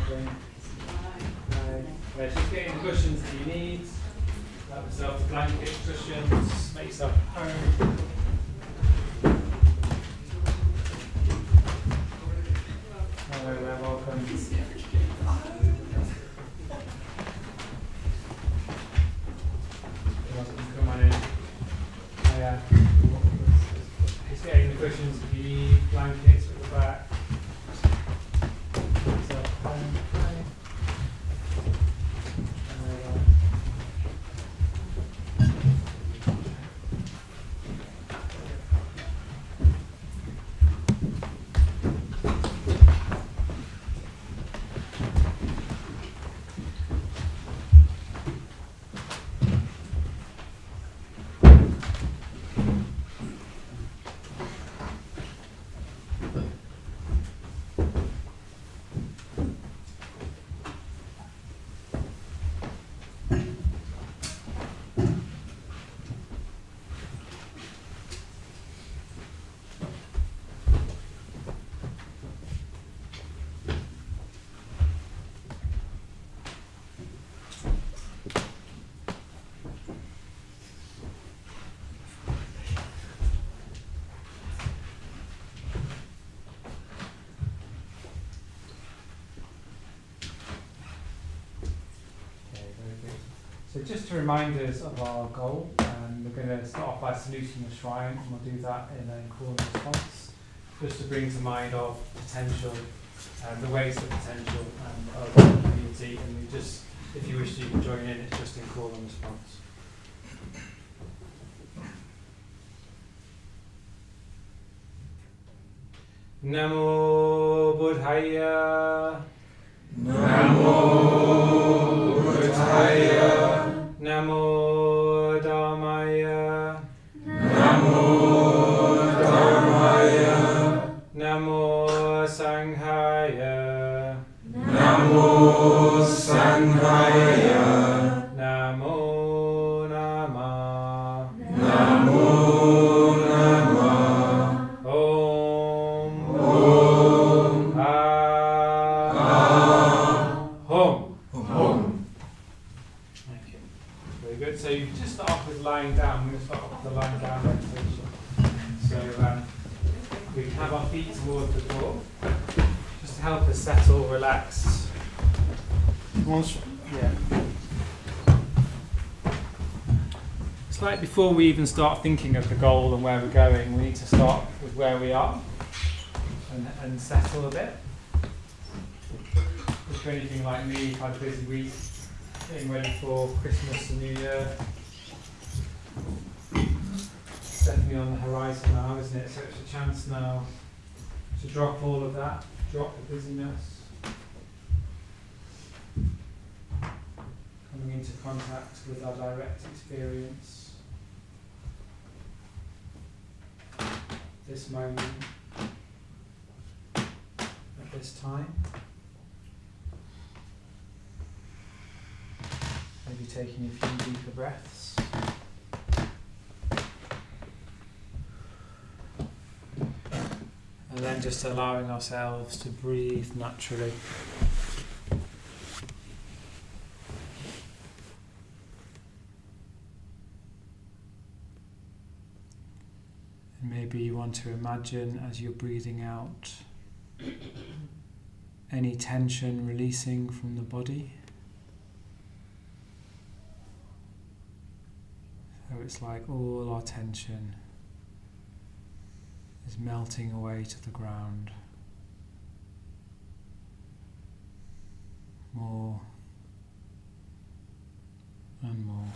welcome. Hi. Just getting the cushions that you need. Help yourself to blanket cushions, make yourself at home. Hello there, welcome. Come on in. Just getting the cushions if you need, blankets at the back. Make yourself at home. So just to remind us of our goal, we're going to start off by saluting the shrine, and we'll do that in a call and response, just to bring to mind of potential, the ways of potential of the community, and we just, if you wish to, you can join in, it's just in call and response. Namo Buddhaya. Namo Buddhaya. Namo Dhammaya. Namo Dhammaya. Namo Sanghaya. Namo Sanghaya. Namo Namah. Namo Namah. Om. Om. Hum. Om. Okay. Very good. So you just start off with lying down. We're going to start off with the lying down meditation. So we can have our feet towards the floor, just to help us settle, relax. Yeah. It's like before we even start thinking of the goal and where we're going, we need to start with where we are and settle a bit. If you're anything like me, you've had a busy week, getting ready for Christmas and New Year. It's definitely on the horizon now, isn't it? So it's a chance now to drop all of that, drop the busyness. Coming into contact with our direct experience. This moment, at this time. Maybe taking a few deeper breaths. And then just allowing ourselves to breathe naturally. And maybe you want to imagine as you're breathing out any tension releasing from the body. So it's like all our tension is melting away to the ground. More and more.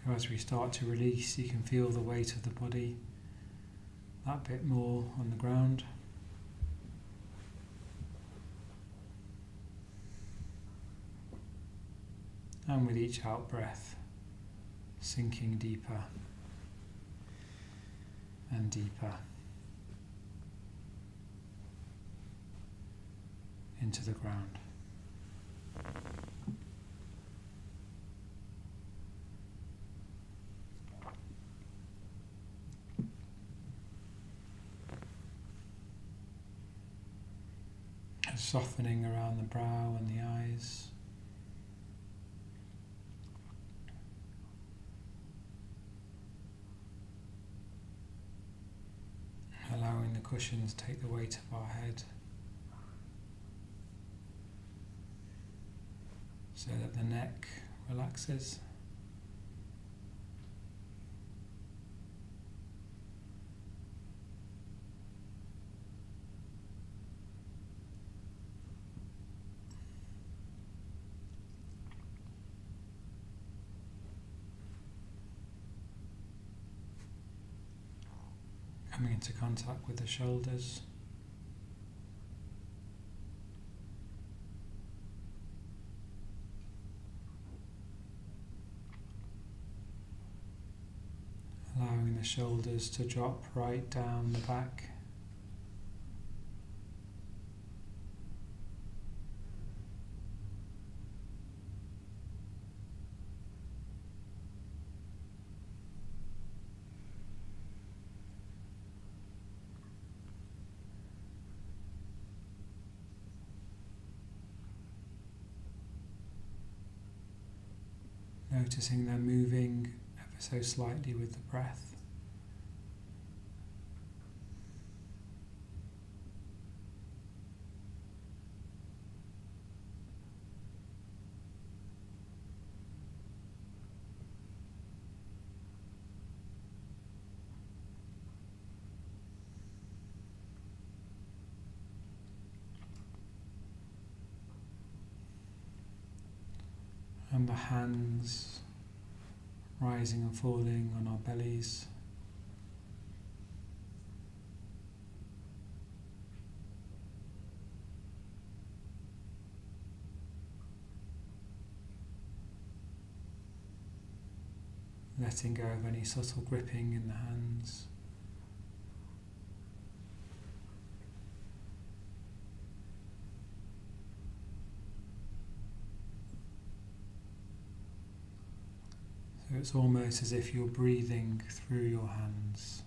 So as we start to release, you can feel the weight of the body that bit more on the ground. And with each out breath, sinking deeper and deeper into the ground. A softening around the brow and the eyes. Allowing the cushions to take the weight of our head so that the neck relaxes. Coming into contact with the shoulders. Allowing the shoulders to drop right down the back. Noticing they're moving ever so slightly with the breath. And the hands rising and falling on our bellies. Letting go of any subtle gripping in the hands. So it's almost as if you're breathing through your hands.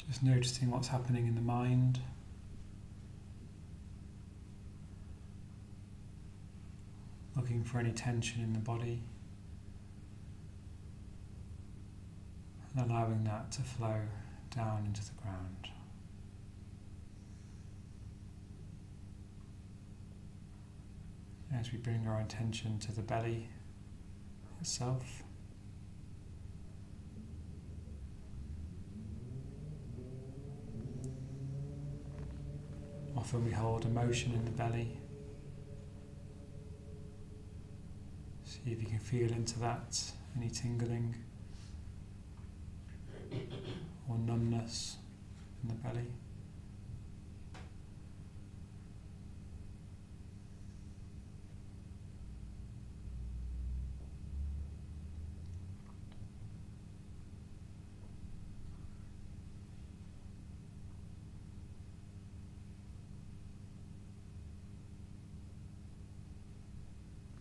Just noticing what's happening in the mind. Looking for any tension in the body. And allowing that to flow down into the ground. As we bring our attention to the belly itself. Often we hold emotion in the belly. See if you can feel into that, any tingling or numbness in the belly.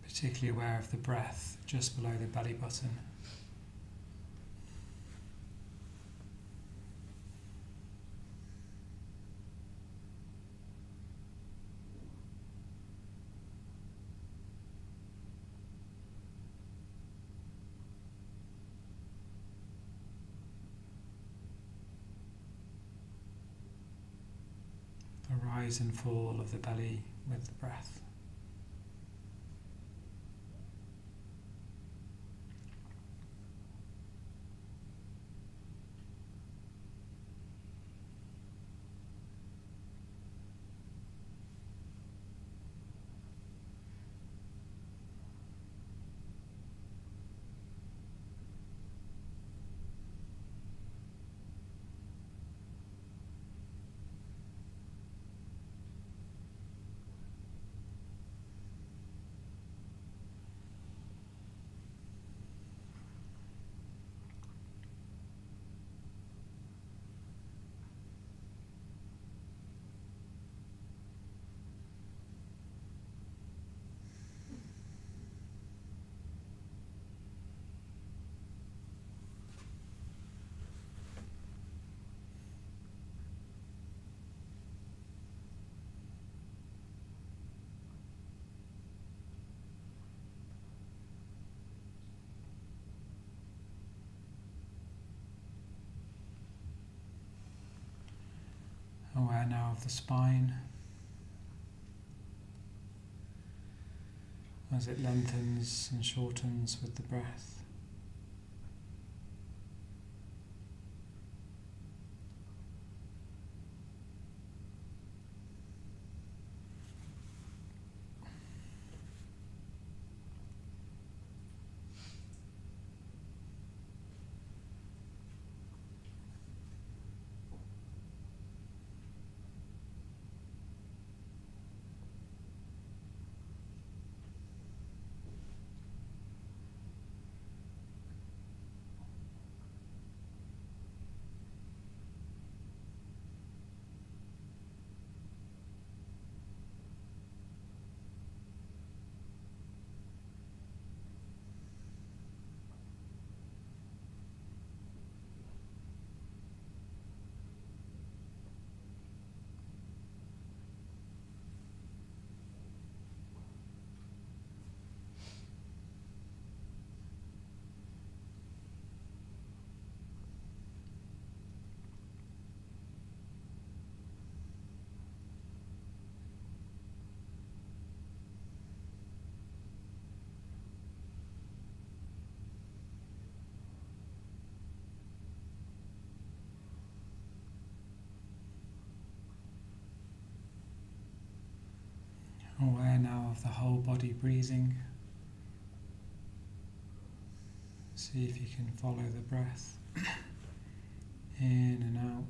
Particularly aware of the breath just below the belly button. The rise and fall of the belly with the breath. now of the spine as it lengthens and shortens with the breath. Aware now of the whole body breathing. See if you can follow the breath in and out.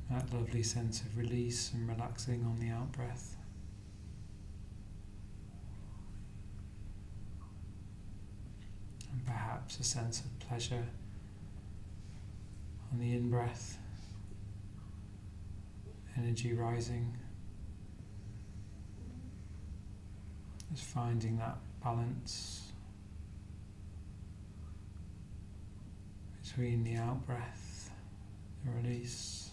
That lovely sense of release and relaxing on the out breath. And perhaps a sense of pleasure on the in-breath, energy rising, just finding that balance between the out-breath, the release,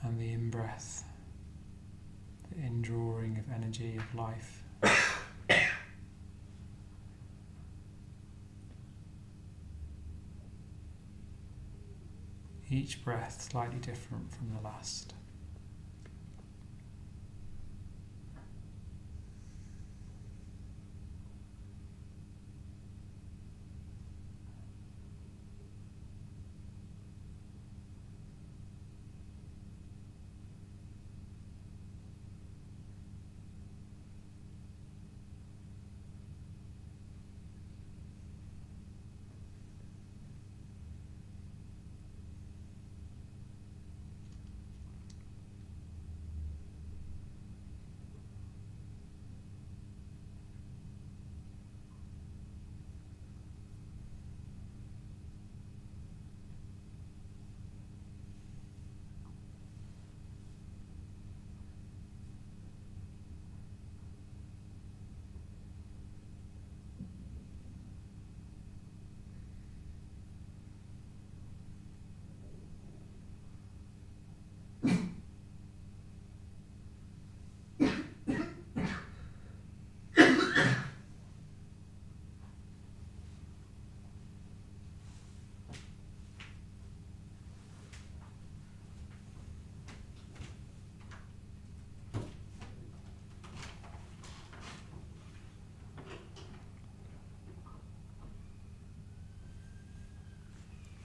and the in-breath, the indrawing of energy, of life. Each breath slightly different from the last.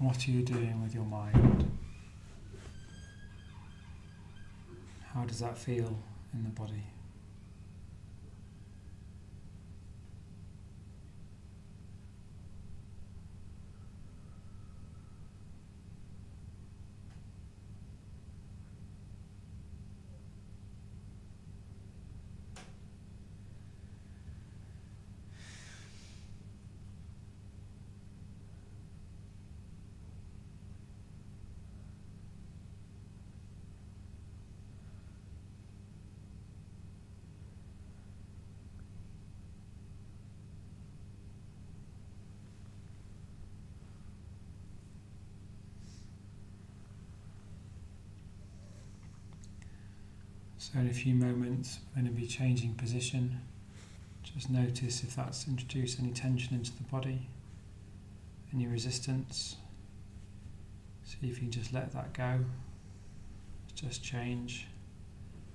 What are you doing with your mind? How does that feel in the body? So in a few moments we're going to be changing position. Just notice if that's introduced any tension into the body, any resistance. See if you can just let that go. Just change.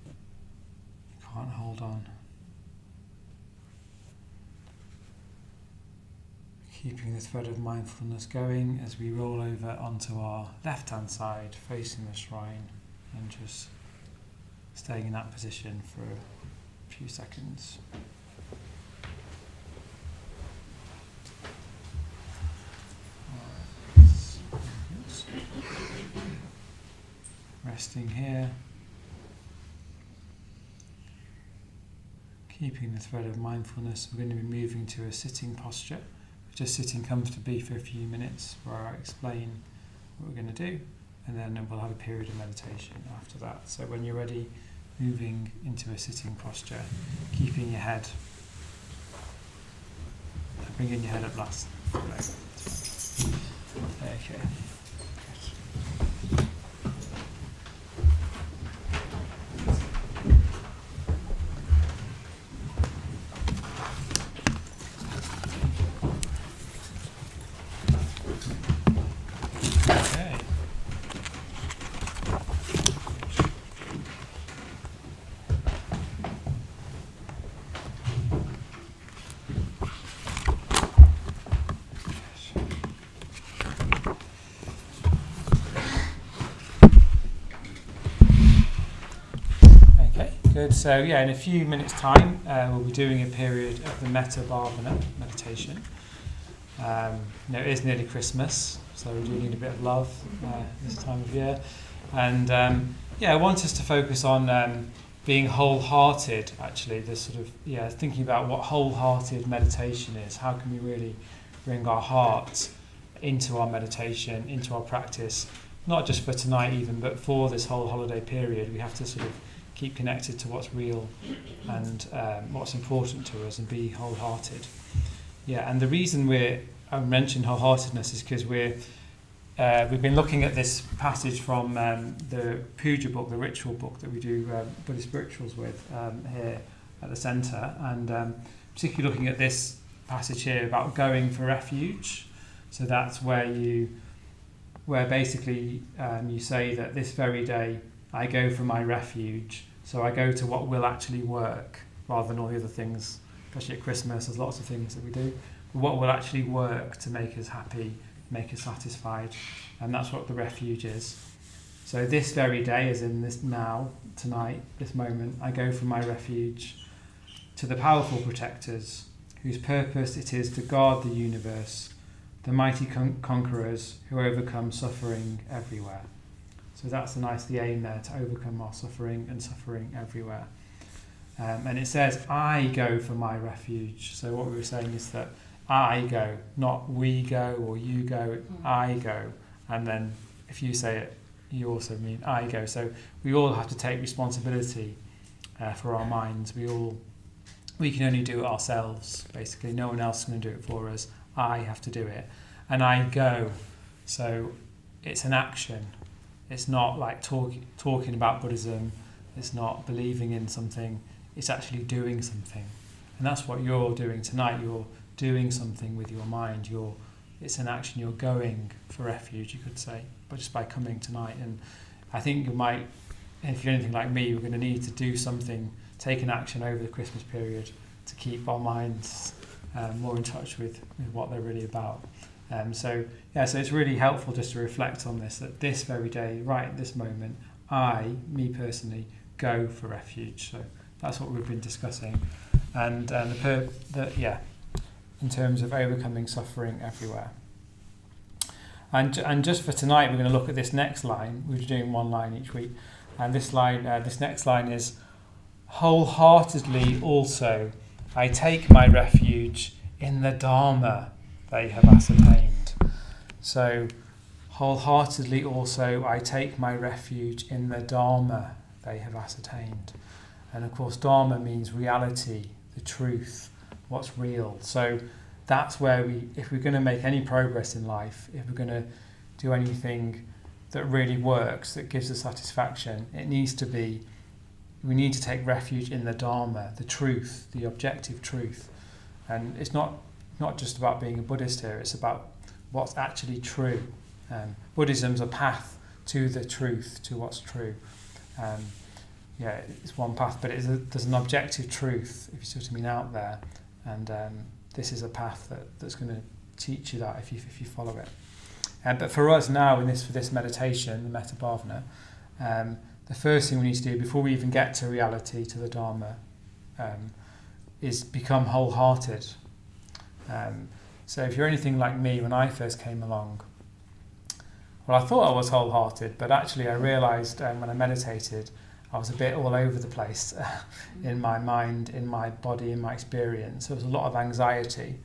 You can't hold on. Keeping the thread of mindfulness going as we roll over onto our left-hand side, facing the shrine, and just staying in that position for a few seconds. Resting here, keeping the thread of mindfulness. We're going to be moving to a sitting posture, just sitting comfortably for a few minutes where I explain what we're going to do, and then we'll have a period of meditation after that. So when you're ready, moving into a sitting posture, keeping your head, bringing your head up last. Okay. Good. So in a few minutes' time, we'll be doing a period of the Metta Bhavana meditation. It is nearly Christmas, so we do need a bit of love this time of year. And I want us to focus on being wholehearted. Actually, this sort of thinking about what wholehearted meditation is. How can we really bring our heart into our meditation, into our practice, not just for tonight even, but for this whole holiday period. We have to sort of keep connected to what's real and what's important to us and be wholehearted. And the reason I mentioned wholeheartedness is because we've been looking at this passage from the puja book, the ritual book that we do Buddhist rituals with here at the centre, and particularly looking at this passage here about going for refuge. So that's where basically you say that this very day I go for my refuge, so I go to what will actually work rather than all the other things, especially at Christmas. There's lots of things that we do, but what will actually work to make us happy, make us satisfied, and that's what the refuge is. So this very day, as in this now, tonight, this moment, I go for my refuge to the powerful protectors, whose purpose it is to guard the universe, the mighty conquerors who overcome suffering everywhere. So that's the aim there, to overcome our suffering and suffering everywhere. And it says, I go for my refuge. So what we were saying is that I go, not we go or you go, I go. And then if you say it, you also mean I go. So we all have to take responsibility for our minds. We can only do it ourselves, basically. No one else is going to do it for us. I have to do it. And I go. So it's an action. It's not like talking about Buddhism. It's not believing in something. It's actually doing something. And that's what you're doing tonight. You're doing something with your mind. It's an action. You're going for refuge, you could say, but just by coming tonight. And I think you might, if you're anything like me, we're going to need to do something, take an action over the Christmas period to keep our minds more in touch with what they're really about. So it's really helpful just to reflect on this, that this very day, right at this moment, me personally, go for refuge. So that's what we've been discussing. And in terms of overcoming suffering everywhere. And just for tonight, we're going to look at this next line. We're doing one line each week. And this next line is, wholeheartedly also I take my refuge in the Dharma they have ascertained. So, wholeheartedly also I take my refuge in the Dharma they have ascertained. And of course, Dharma means reality, the truth, what's real. So that's where if we're going to make any progress in life, if we're going to do anything that really works, that gives us satisfaction, we need to take refuge in the Dharma, the truth, the objective truth. And it's not just about being a Buddhist here, it's about what's actually true. Buddhism's a path to the truth, to what's true. It's one path, but there's an objective truth, if you see what I mean, out there. And this is a path that's going to teach you that if you follow it. But for us now, for this meditation, the Metta Bhavana, the first thing we need to do before we even get to reality, to the Dharma, is become wholehearted. So if you're anything like me, when I first came along, well, I thought I was wholehearted, but actually I realised when I meditated, I was a bit all over the place in my mind, in my body, in my experience. There was a lot of anxiety.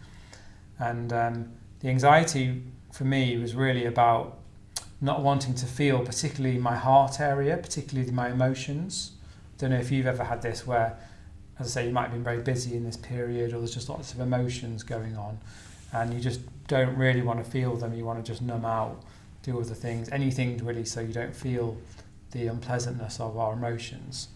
And the anxiety for me was really about not wanting to feel particularly my heart area, particularly my emotions. Don't know if you've ever had this where, as I say, you might have been very busy in this period, or there's just lots of emotions going on, and you just don't really want to feel them. You want to just numb out, do other things, anything really, so you don't feel the unpleasantness of our emotions.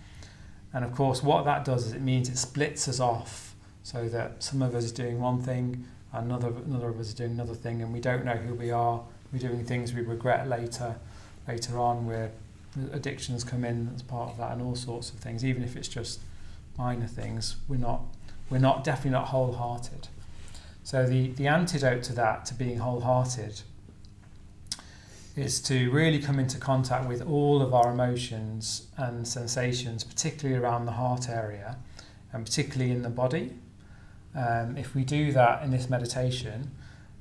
And of course, what that does is it means it splits us off, so that some of us is doing one thing, another of us is doing another thing, and we don't know who we are. We're doing things we regret later on, where addictions come in as part of that, and all sorts of things. Even if it's just minor things, we're definitely not wholehearted. So the antidote to that, to being wholehearted, is to really come into contact with all of our emotions and sensations, particularly around the heart area, and particularly in the body. If we do that in this meditation,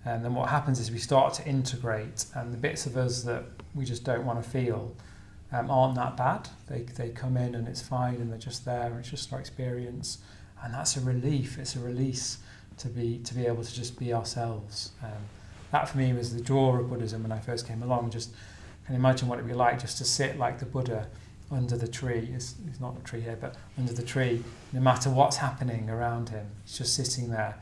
and then what happens is we start to integrate, and the bits of us that we just don't want to feel aren't that bad. They come in and it's fine, and they're just there, and it's just our experience, and that's a relief. It's a release to be able to just be ourselves. That for me was the draw of Buddhism when I first came along. Just can imagine what it'd be like just to sit like the Buddha under the tree. It's not a tree here, but under the tree, no matter what's happening around him, he's just sitting there.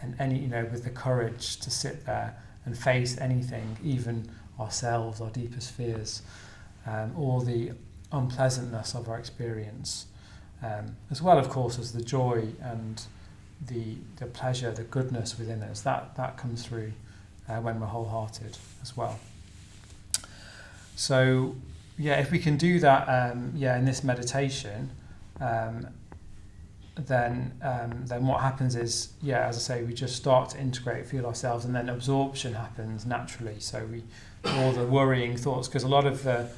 And with the courage to sit there and face anything, even ourselves, our deepest fears, all the unpleasantness of our experience, as well, of course, as the joy and the pleasure, the goodness within us. That comes through when we're wholehearted as well. So, if we can do that, in this meditation. Then what happens is, as I say, we just start to integrate, feel ourselves, and then absorption happens naturally. So all the worrying thoughts, because a lot of the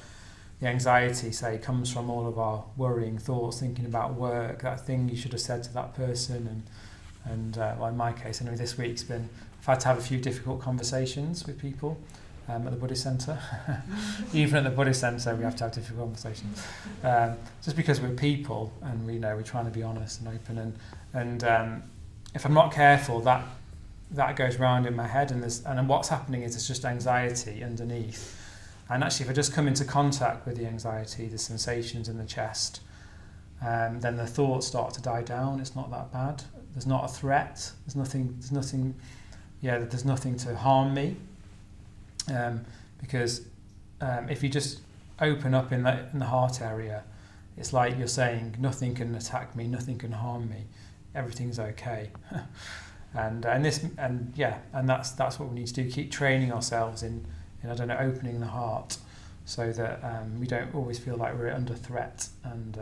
anxiety, say, comes from all of our worrying thoughts, thinking about work, that thing you should have said to that person, and in my case, anyway, this week's been, I've had to have a few difficult conversations with people at the Buddhist centre. Even at the Buddhist centre, we have to have difficult conversations. Just because we're people, and we're trying to be honest and open, and if I'm not careful, that goes round in my head, and what's happening is it's just anxiety underneath. And actually, if I just come into contact with the anxiety, the sensations in the chest, then the thoughts start to die down. It's not that bad. There's not a threat. There's nothing to harm me. Because if you just open up in the heart area, it's like you're saying, nothing can attack me, nothing can harm me, everything's okay. and that's what we need to do. Keep training ourselves in opening the heart, so that we don't always feel like we're under threat and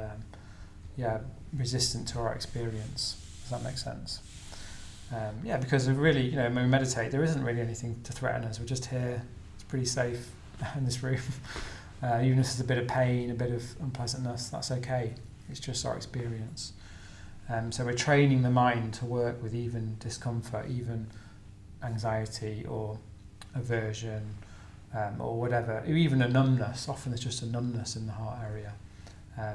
resistant to our experience. Does that make sense? Because really, when we meditate, there isn't really anything to threaten us. We're just here. It's pretty safe in this room. Even if there's a bit of pain, a bit of unpleasantness, that's okay. It's just our experience. So we're training the mind to work with even discomfort, even anxiety or aversion, or whatever, even a numbness. Often there's just a numbness in the heart area.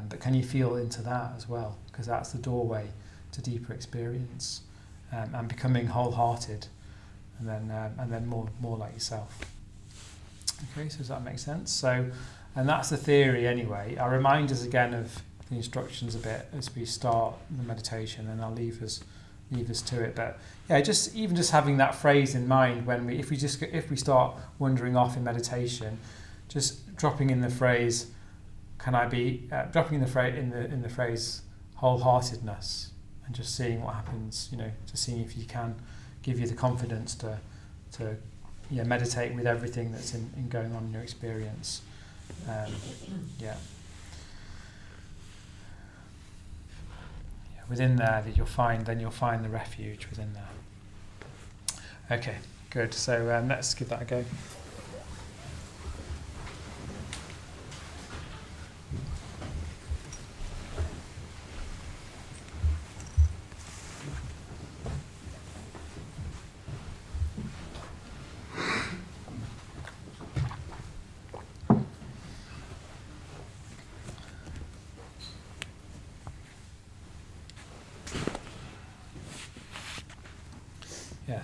But can you feel into that as well? Because that's the doorway to deeper experience. And becoming wholehearted, and then more like yourself. Okay, so does that make sense? So, and that's the theory anyway. I'll remind us again of the instructions a bit as we start the meditation, and I'll leave us to it. But just having that phrase in mind if we start wandering off in meditation, just dropping in the phrase, dropping in the phrase wholeheartedness. and just seeing what happens, to see if you can give you the confidence to meditate with everything that's in going on in your experience. Within there that you'll find the refuge within there. Okay, good. So let's give that a go.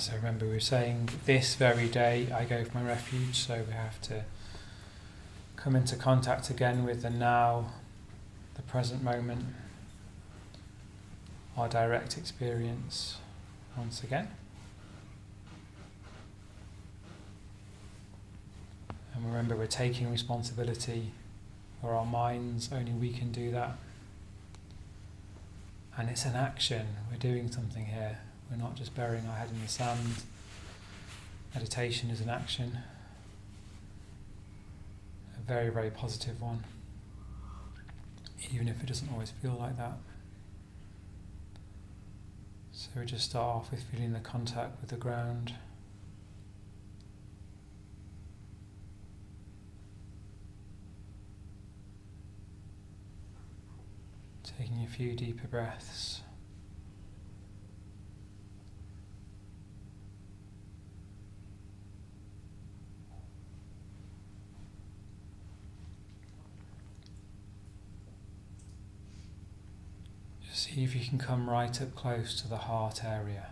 So remember we were saying this very day I go for my refuge, so we have to come into contact again with the now, the present moment, our direct experience once again. And remember we're taking responsibility for our minds, only we can do that. And it's an action, we're doing something here. We're not just burying our head in the sand. Meditation is an action, a very, very positive one, even if it doesn't always feel like that. So we just start off with feeling the contact with the ground. Taking a few deeper breaths. See if you can come right up close to the heart area,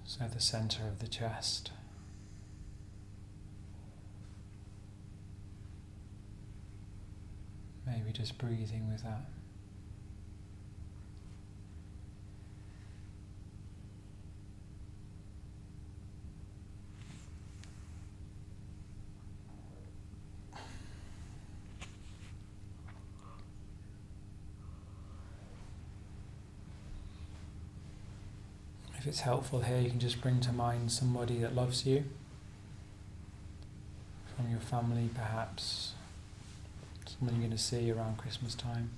so the centre of the chest. Maybe just breathing with that. If it's helpful here, you can just bring to mind somebody that loves you, from your family perhaps, someone you're going to see around Christmas time.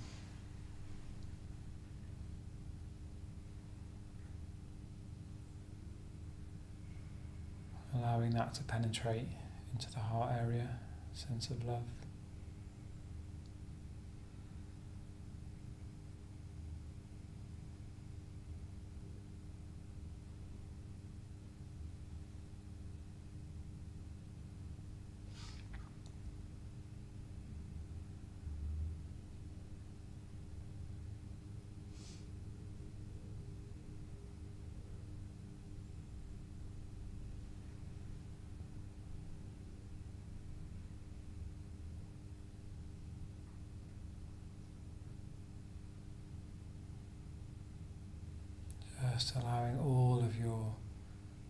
Allowing that to penetrate into the heart area, sense of love. Just allowing all of your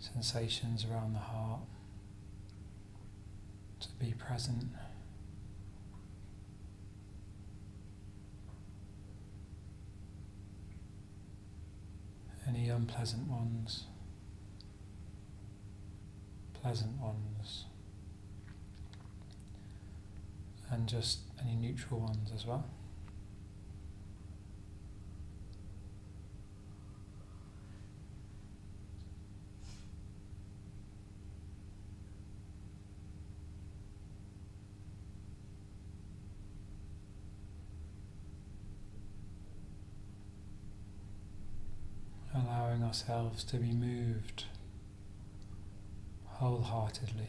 sensations around the heart to be present. Any unpleasant ones, pleasant ones, and just any neutral ones as well. Allowing ourselves to be moved wholeheartedly.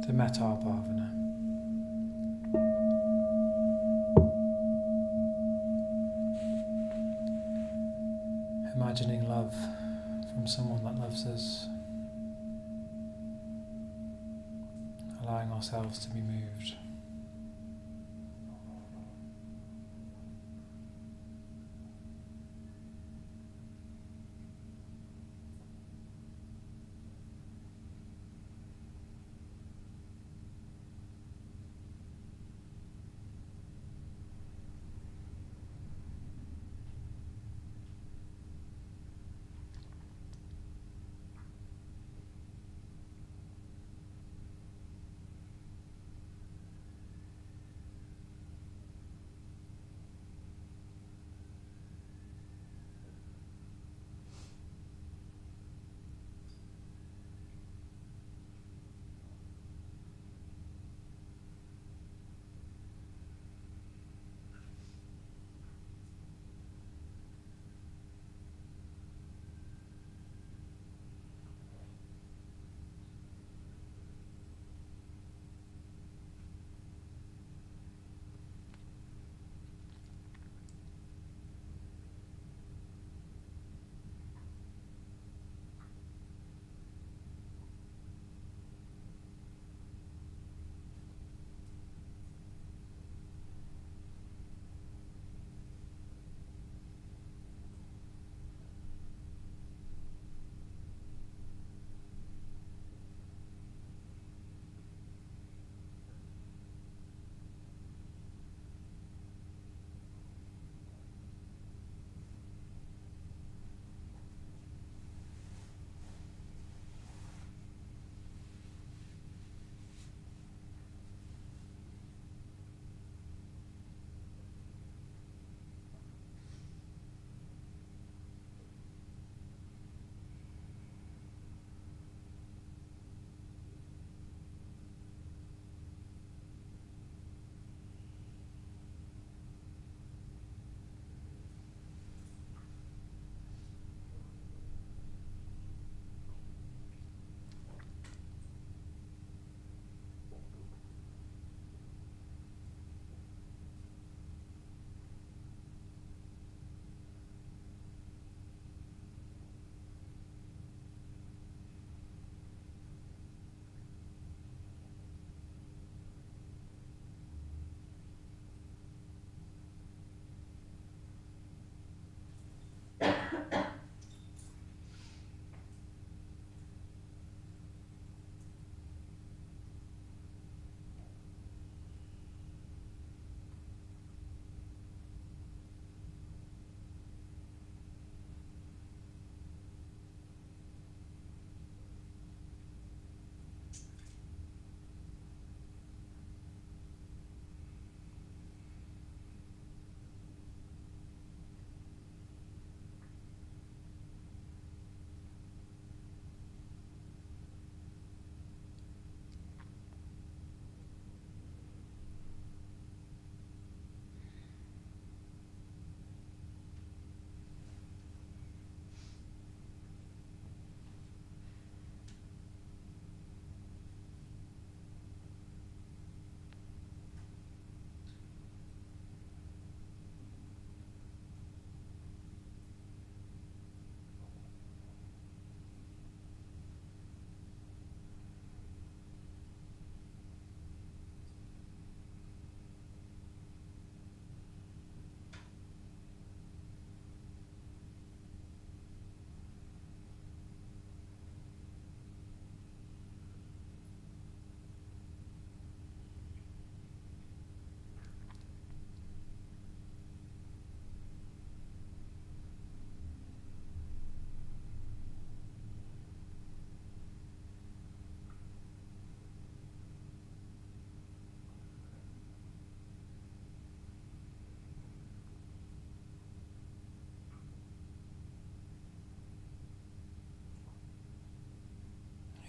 The Metta Bhavana. Imagining love from someone that loves us, allowing ourselves to be moved.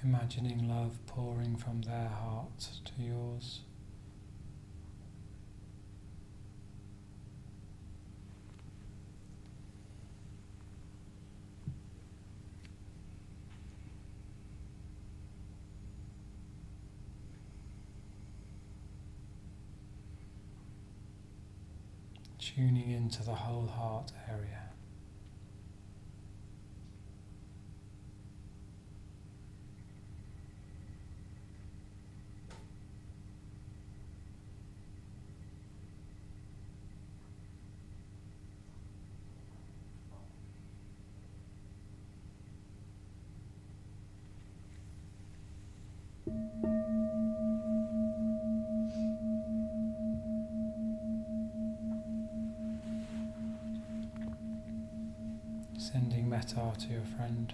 Imagining love pouring from their heart to yours. Tuning into the whole heart area. Sending metta to your friend.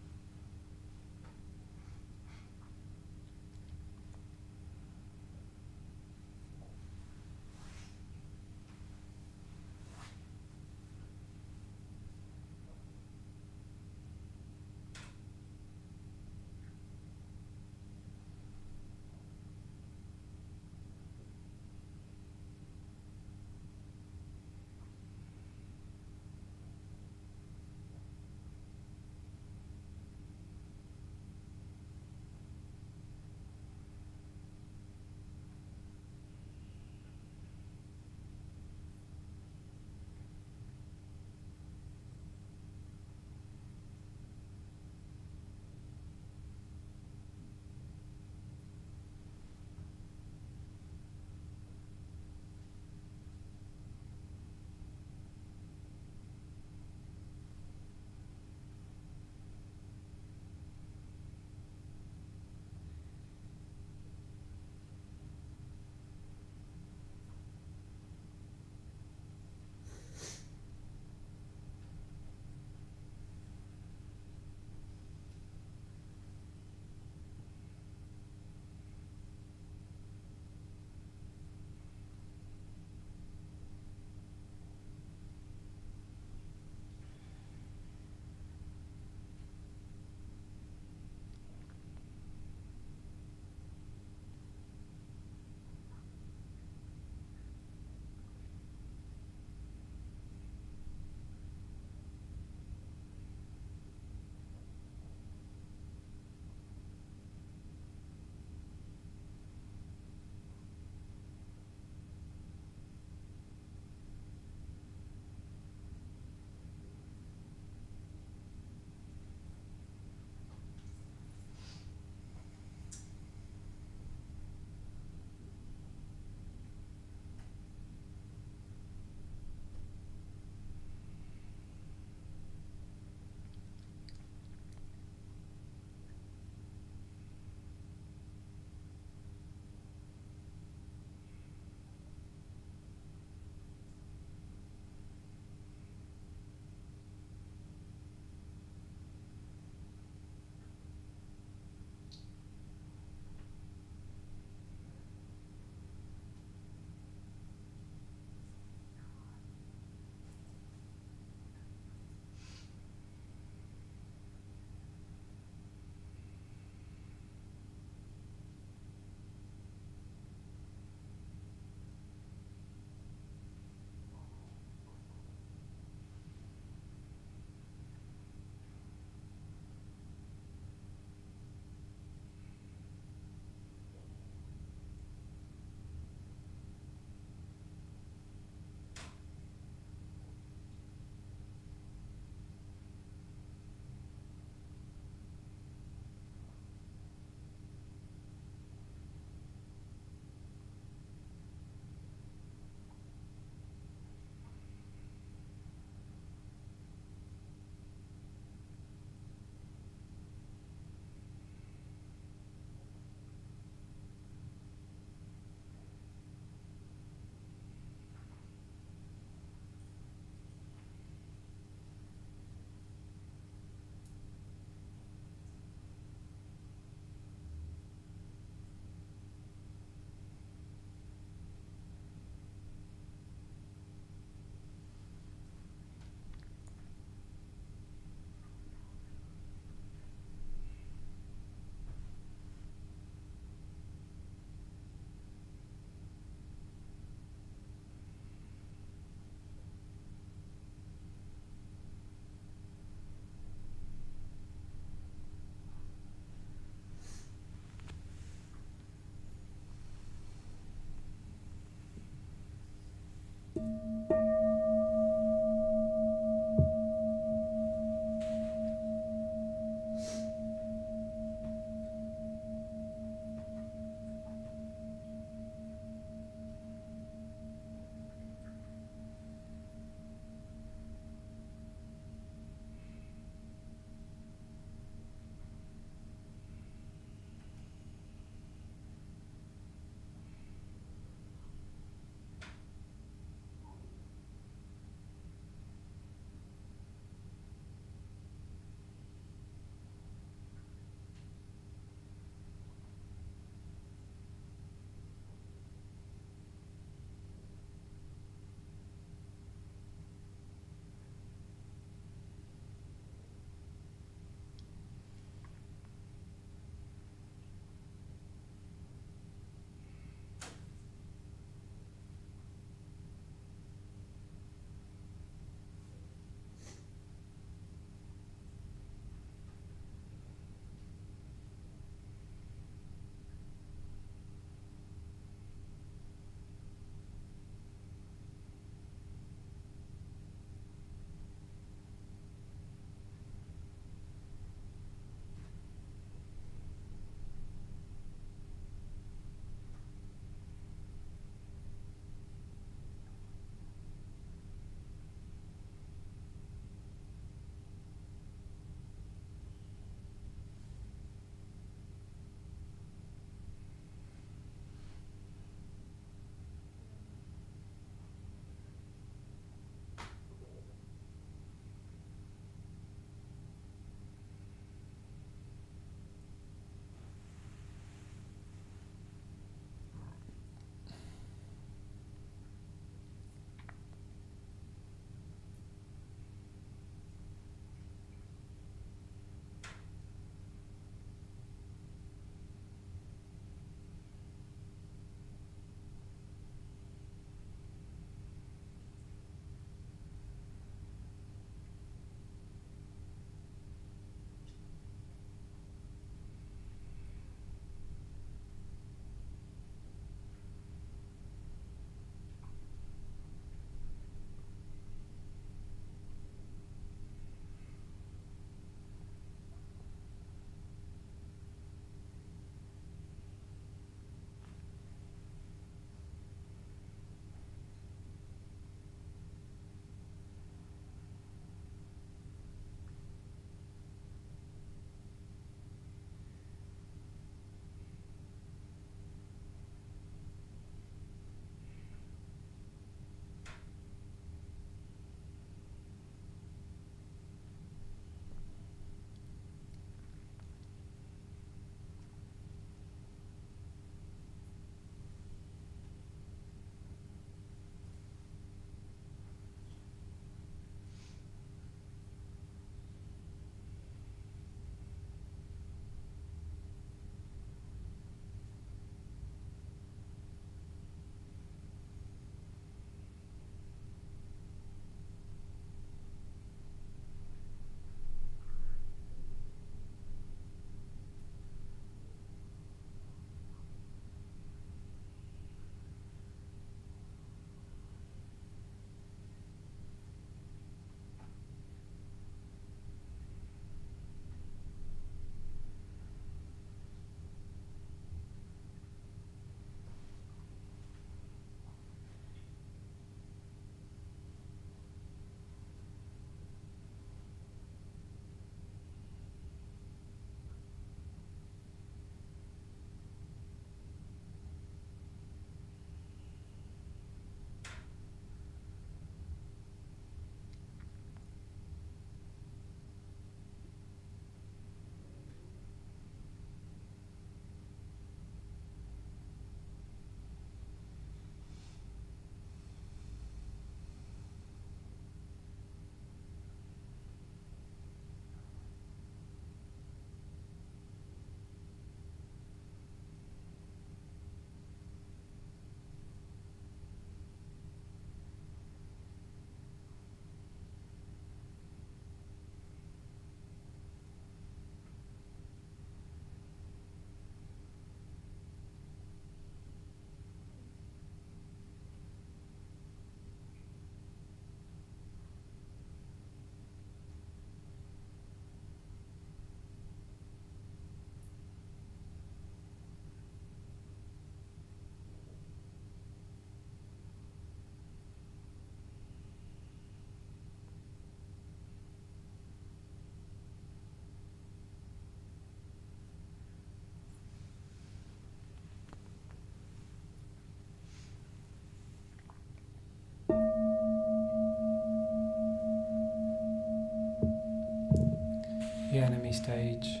the enemy stage,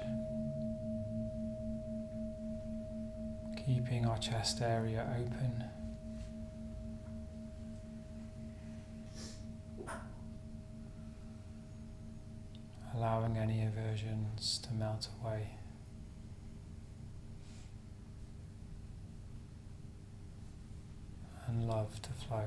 keeping our chest area open. Allowing any aversions to melt away. And love to flow.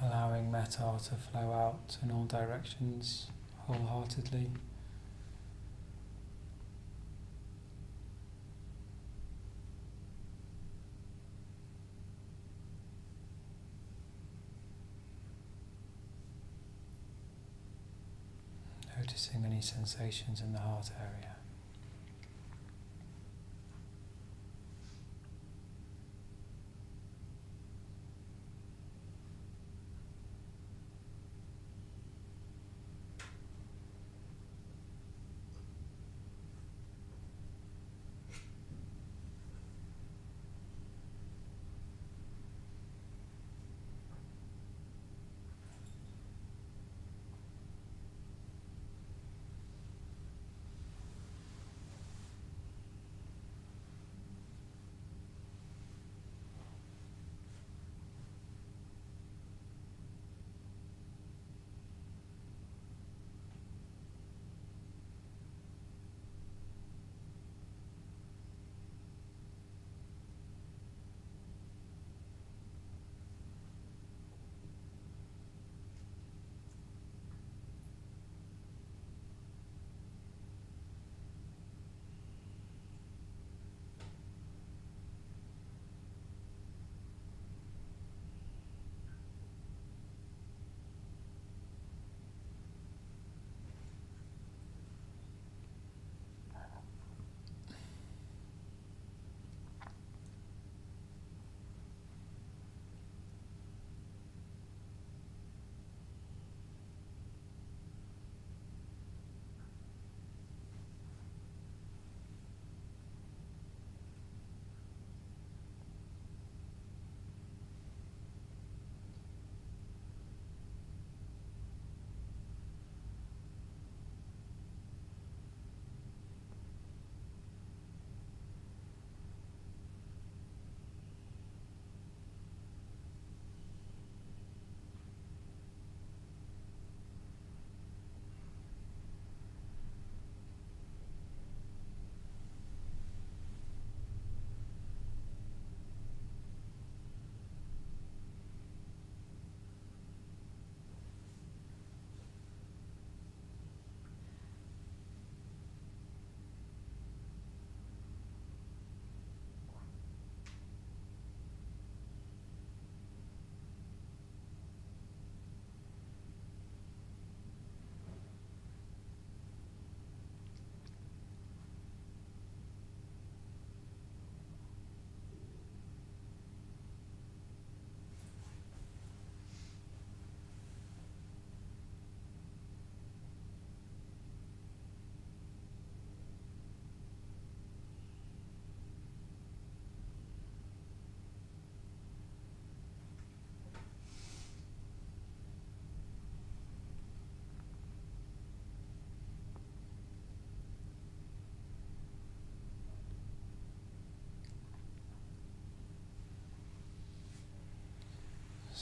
Allowing metta to flow out in all directions wholeheartedly. Noticing any sensations in the heart area.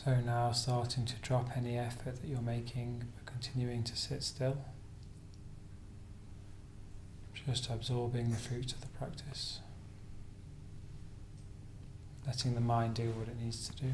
So now starting to drop any effort that you're making, but continuing to sit still. Just absorbing the fruits of the practice. Letting the mind do what it needs to do.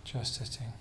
Just sitting.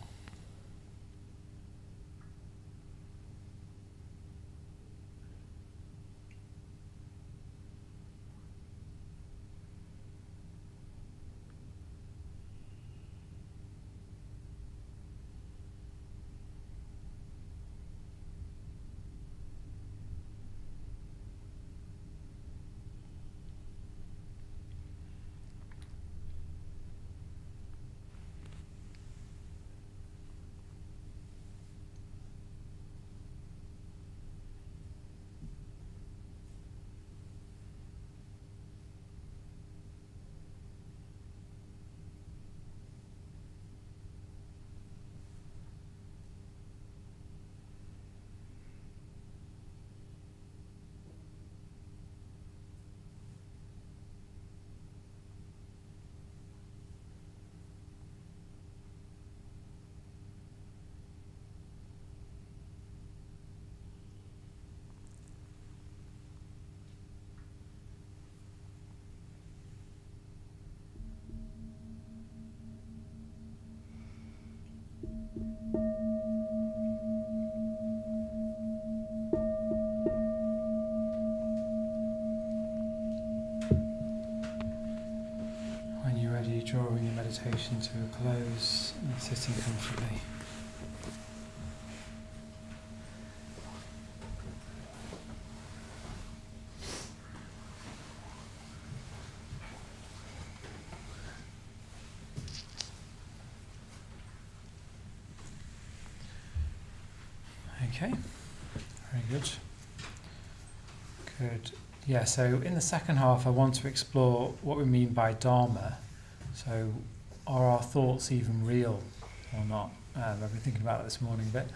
When you're ready, drawing your meditation to a close and sitting comfortably. Okay, very good. Good. Yeah, so in the second half I want to explore what we mean by Dharma. So are our thoughts even real or not? I've been thinking about it this morning a bit.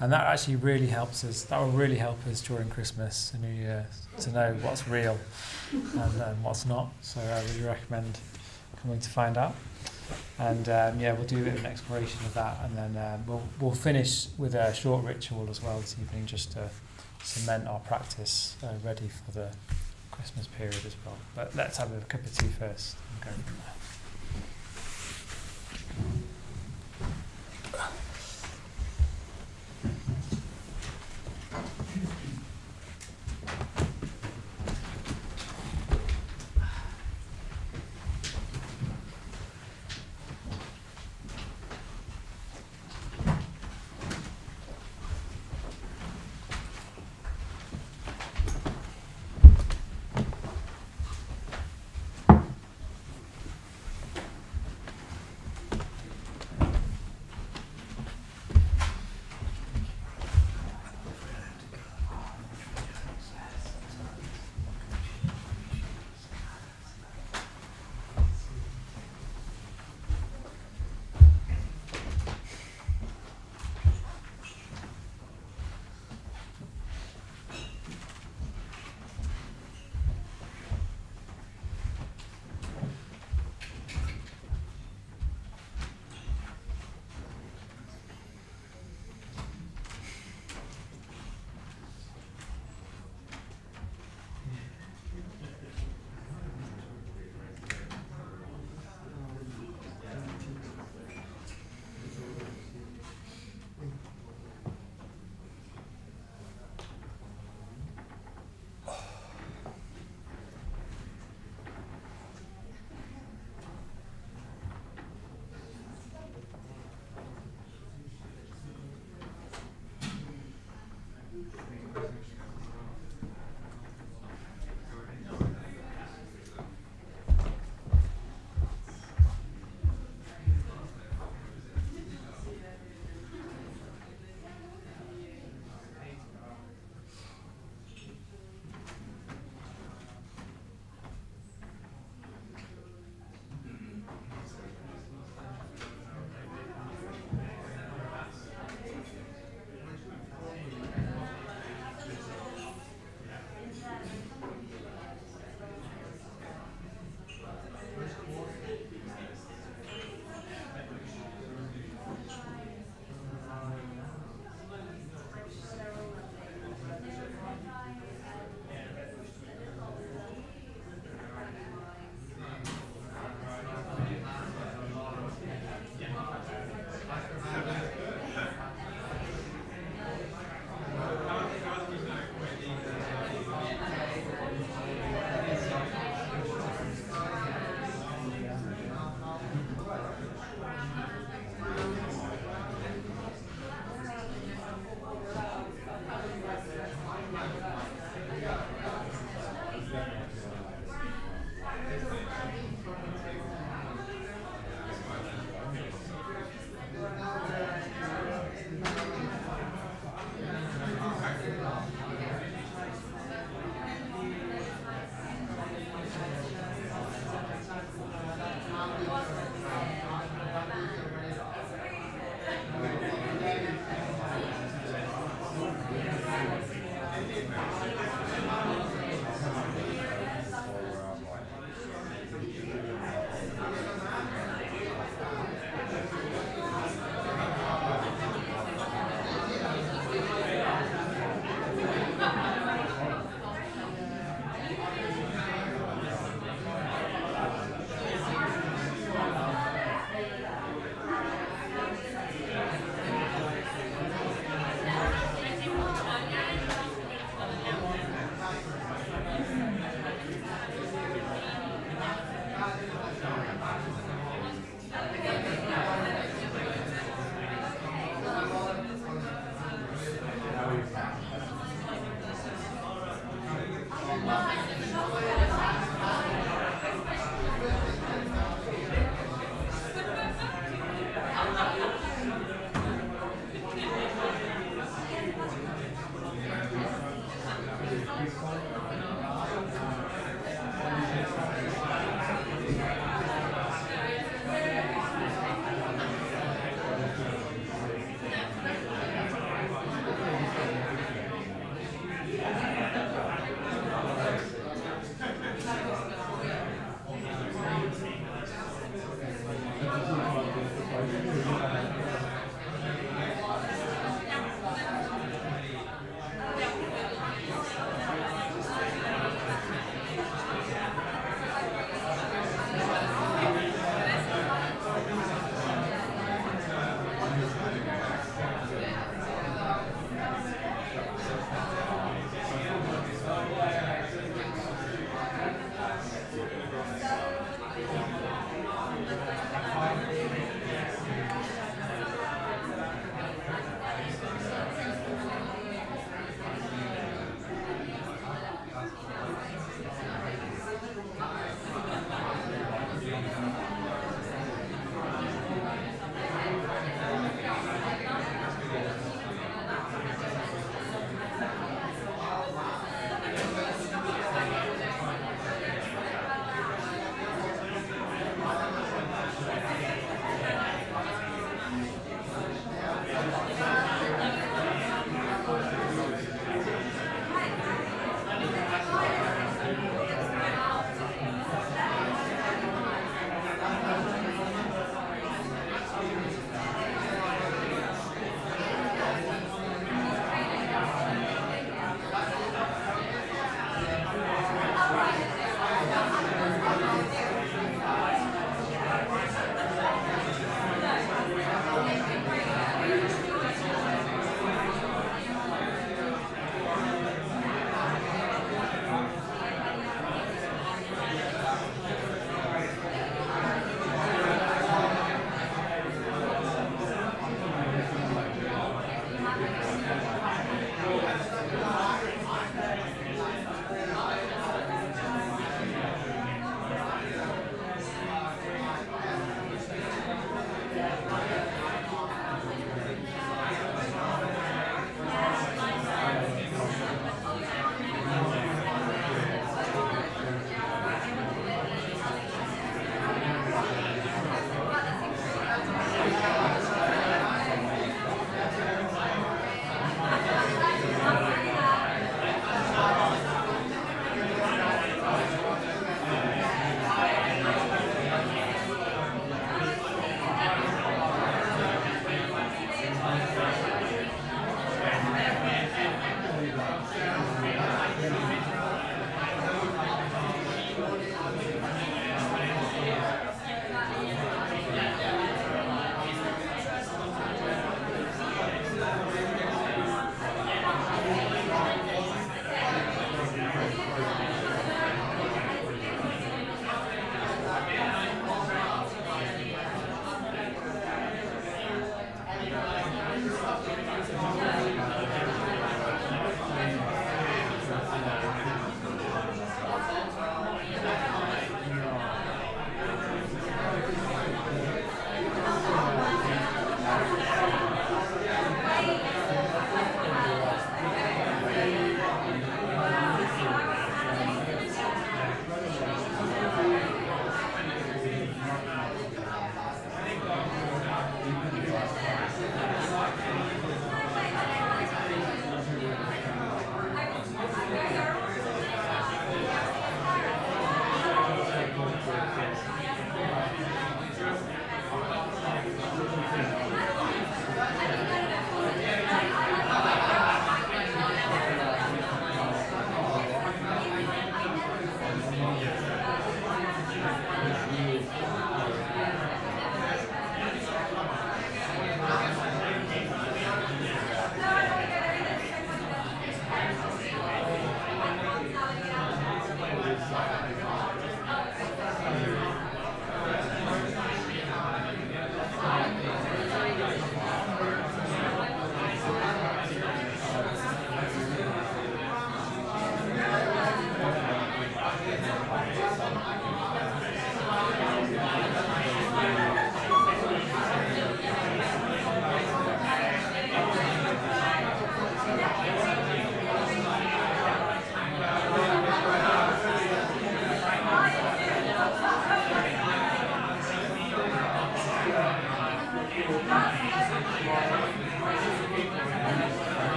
And that actually really helps us, that will really help us during Christmas and New Year to know what's real and what's not. So I really recommend coming to find out. And we'll do an exploration of that, and then we'll finish with a short ritual as well this evening, just to cement our practice ready for the Christmas period as well. But let's have a cup of tea first and go from there.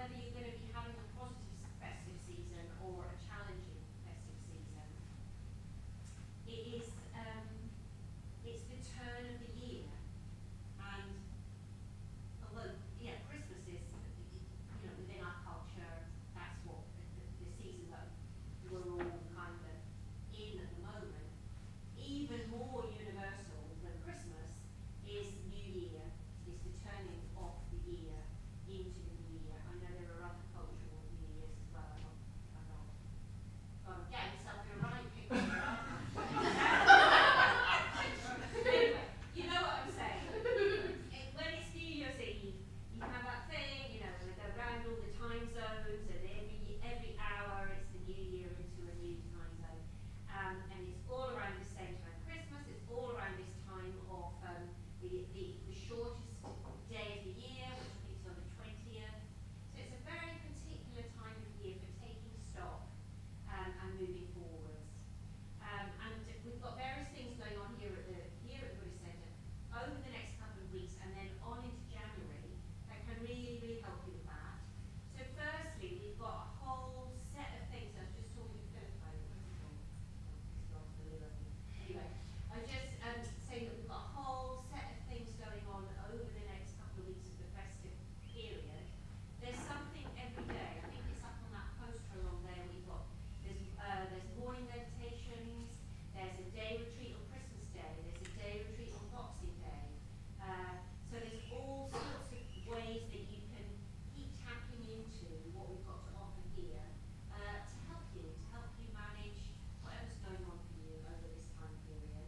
whether you're going to be having a positive festive season or a challenging festive season, it's the turn of the year. And although, Christmas is, within our culture, that's what the season that we're all kind of in at the moment. Even more universal than Christmas is New Year, is the turning of the year into the new year. I know there are other cultural New Years as well. I'm getting myself in a right picture. Anyway, you know what I'm saying. When it's New Year's Eve, you have that thing, they go around all the time zones, and every hour it's the new year into a new time zone. And it's all around the same time. Christmas, it's all around this time of the shortest day of the year, which I think is on the 20th. So it's a very particular time of year for taking stock and moving forwards. And we've got various things going on here at the Buddhist Centre over the next couple of weeks and then on into January that can really, really help you with that. So firstly, we've got a whole set of things. I was just talking to Philip about it. Anyway, I was just saying that we've got a whole set of things going on over the next couple of weeks of the festive period. There's something every day. I think it's up on that poster along there. There's morning meditations. There's a day retreat on Christmas Day. There's a day retreat on Boxing Day. So there's all sorts of ways that you can keep tapping into what we've got to offer here to help you manage whatever's going on for you over this time period.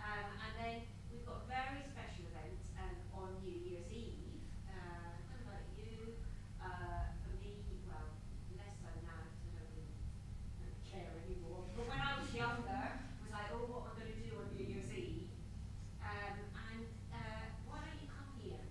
And then we've got very special events on New Year's Eve. I don't know about you. For me, well, less so now because I don't really care anymore. But when I was younger, it was like, oh, what am I going to do on New Year's Eve? Why don't you come here?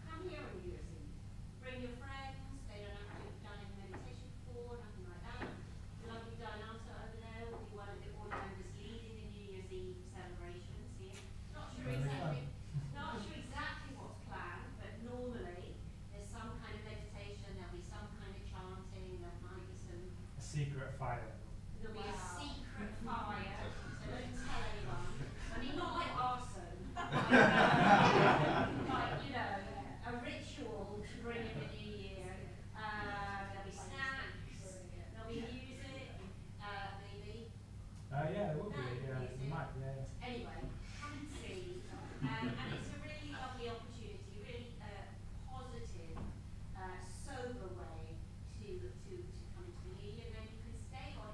Come here on New Year's Eve. Bring your friends. They don't have to have done any meditation before, nothing like that. The lovely Dianata over there will be one of the board members leading the New Year's Eve celebrations here. Not sure exactly what's planned, but normally there's some kind of meditation, there'll be some kind of chanting, there might be some. A secret fire. There'll be a secret fire, so don't tell anyone. I mean, not like arson, a ritual to bring in the new year. There'll be snacks, there'll be music, maybe. Yeah, it would be. No, Yeah, music. it might. Yeah. Anyway, come and see. And it's a really lovely opportunity, really positive, sober way to come into the new year. And then you can stay on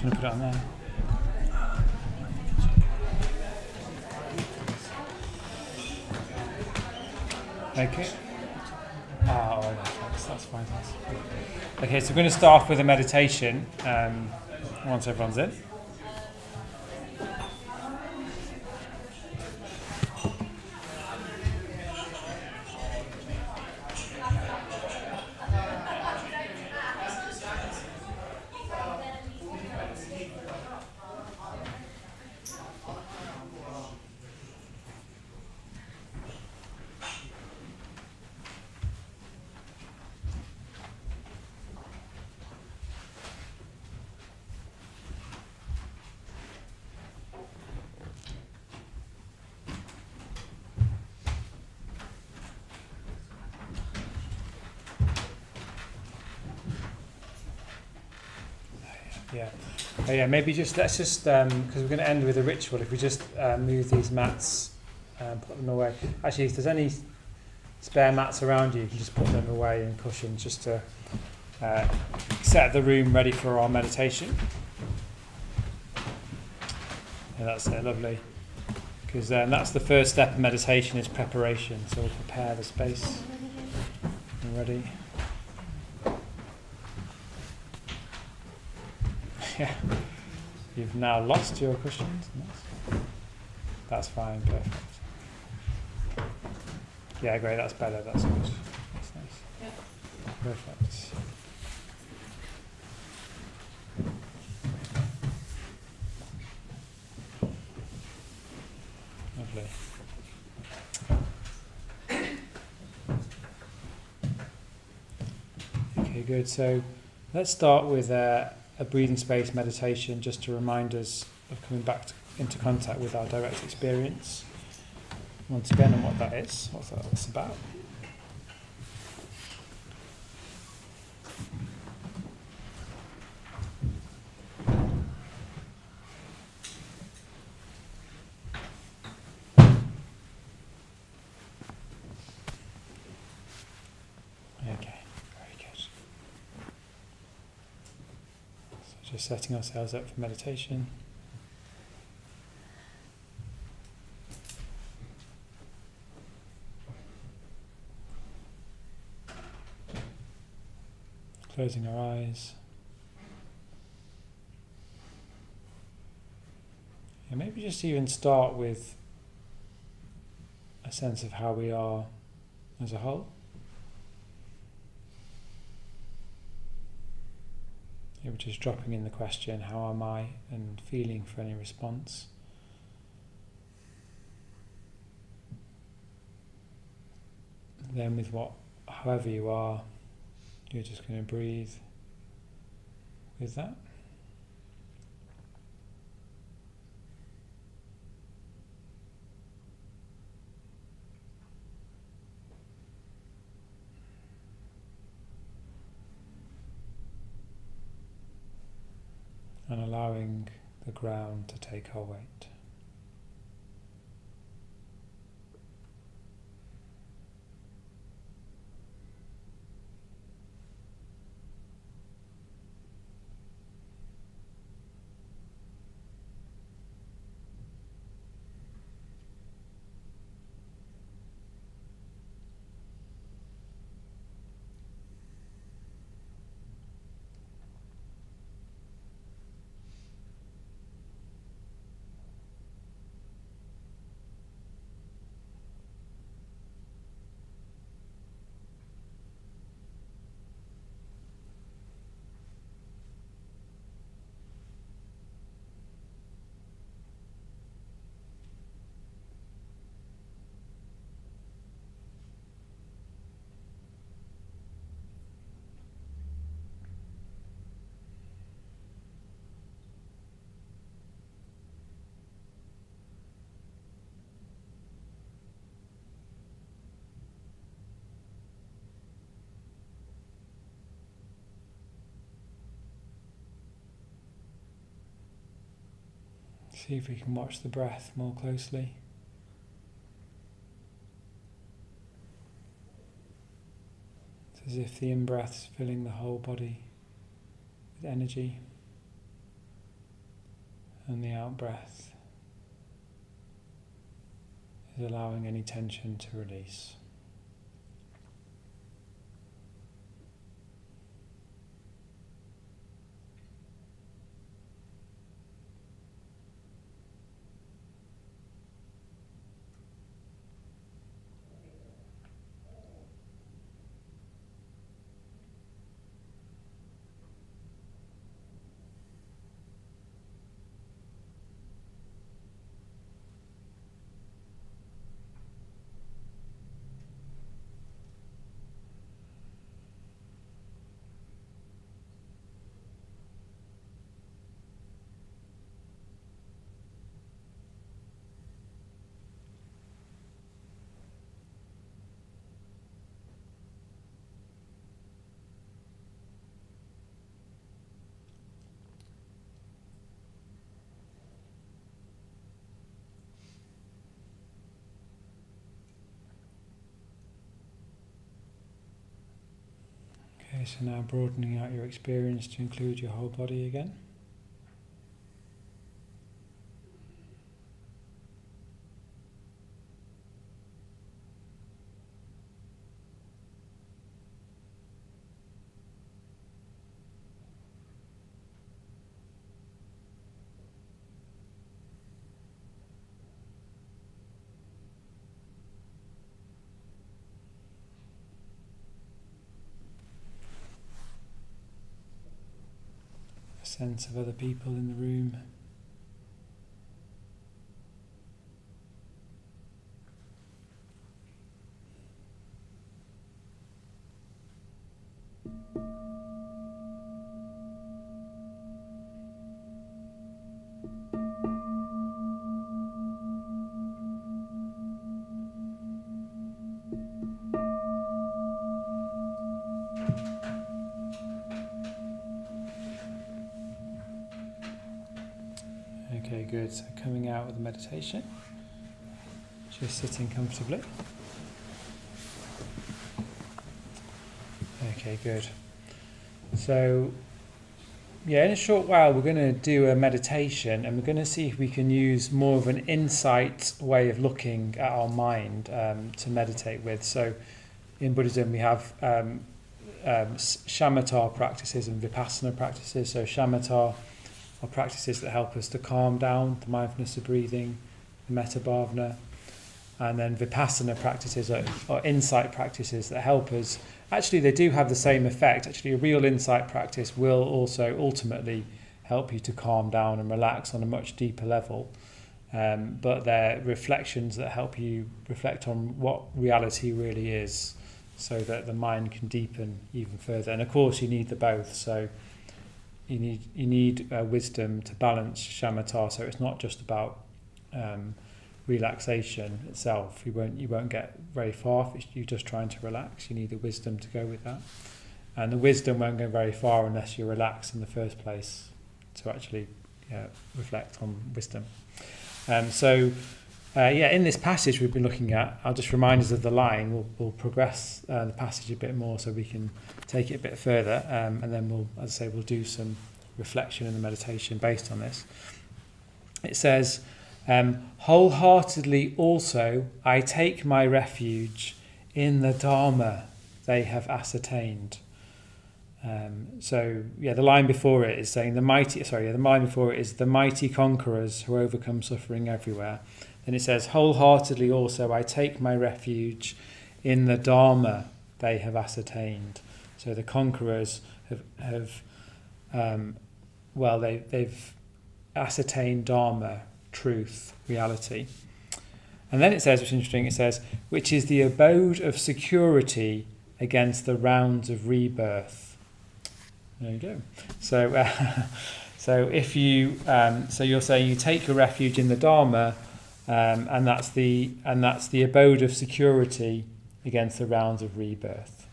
you want to put it on there? Okay. That's fine. Okay, so we're going to start off with a meditation once everyone's in. Maybe let's just because we're going to end with a ritual. If we just move these mats and put them away. Actually, if there's any spare mats around you can just put them away and cushions just to set the room ready for our meditation. Yeah, that's lovely. Because that's the first step of meditation is preparation. So we'll prepare the space. And ready. Yeah. You've now lost your cushions. That's fine, perfect. Yeah, great, that's better, that's good. That's nice. Yeah. Perfect. Lovely. Okay, good. So let's start with a breathing space meditation just to remind us of coming back into contact with our direct experience once again and what that is, what that's about. Okay, very good. So just setting ourselves up for meditation. Closing our eyes. And maybe just even start with a sense of how we are as a whole. Maybe just dropping in the question, how am I, and feeling for any response. Then with however you are, you're just going to breathe with that. And allowing the ground to take our weight. See if we can watch the breath more closely. It's as if the in-breath's filling the whole body with energy. And the out breath is allowing any tension to release. Okay, so now broadening out your experience to include your whole body again. A sense of other people in the room. Okay, good. So coming out with the meditation, just sitting comfortably. Okay, good. So, yeah, in a short while we're going to do a meditation and we're going to see if we can use more of an insight way of looking at our mind to meditate with. So in Buddhism we have shamatha practices and vipassana practices. So shamatha are practices that help us to calm down, the mindfulness of breathing, the metta bhavana, and then vipassana practices are insight practices that help us. Actually, they do have the same effect. Actually, a real insight practice will also ultimately help you to calm down and relax on a much deeper level. But they're reflections that help you reflect on what reality really is, so that the mind can deepen even further. And of course, you need the both. So you need wisdom to balance shamatha. So it's not just about relaxation itself. You won't get very far if you're just trying to relax. You need the wisdom to go with that, and the wisdom won't go very far unless you relax in the first place to actually reflect on wisdom. In this passage we've been looking at, I'll just remind us of the line. We'll progress the passage a bit more so we can take it a bit further, and then we'll do some reflection in the meditation based on this. It says, wholeheartedly also I take my refuge in the Dharma they have ascertained. The line before it is saying the line before it is the mighty conquerors who overcome suffering everywhere. Then it says, wholeheartedly also I take my refuge in the Dharma they have ascertained. So the conquerors they've ascertained Dharma, truth, reality. And then it says, which is interesting, it says, which is the abode of security against the rounds of rebirth. There you go. So if you, you're saying you take your refuge in the Dharma, and that's the abode of security against the rounds of rebirth.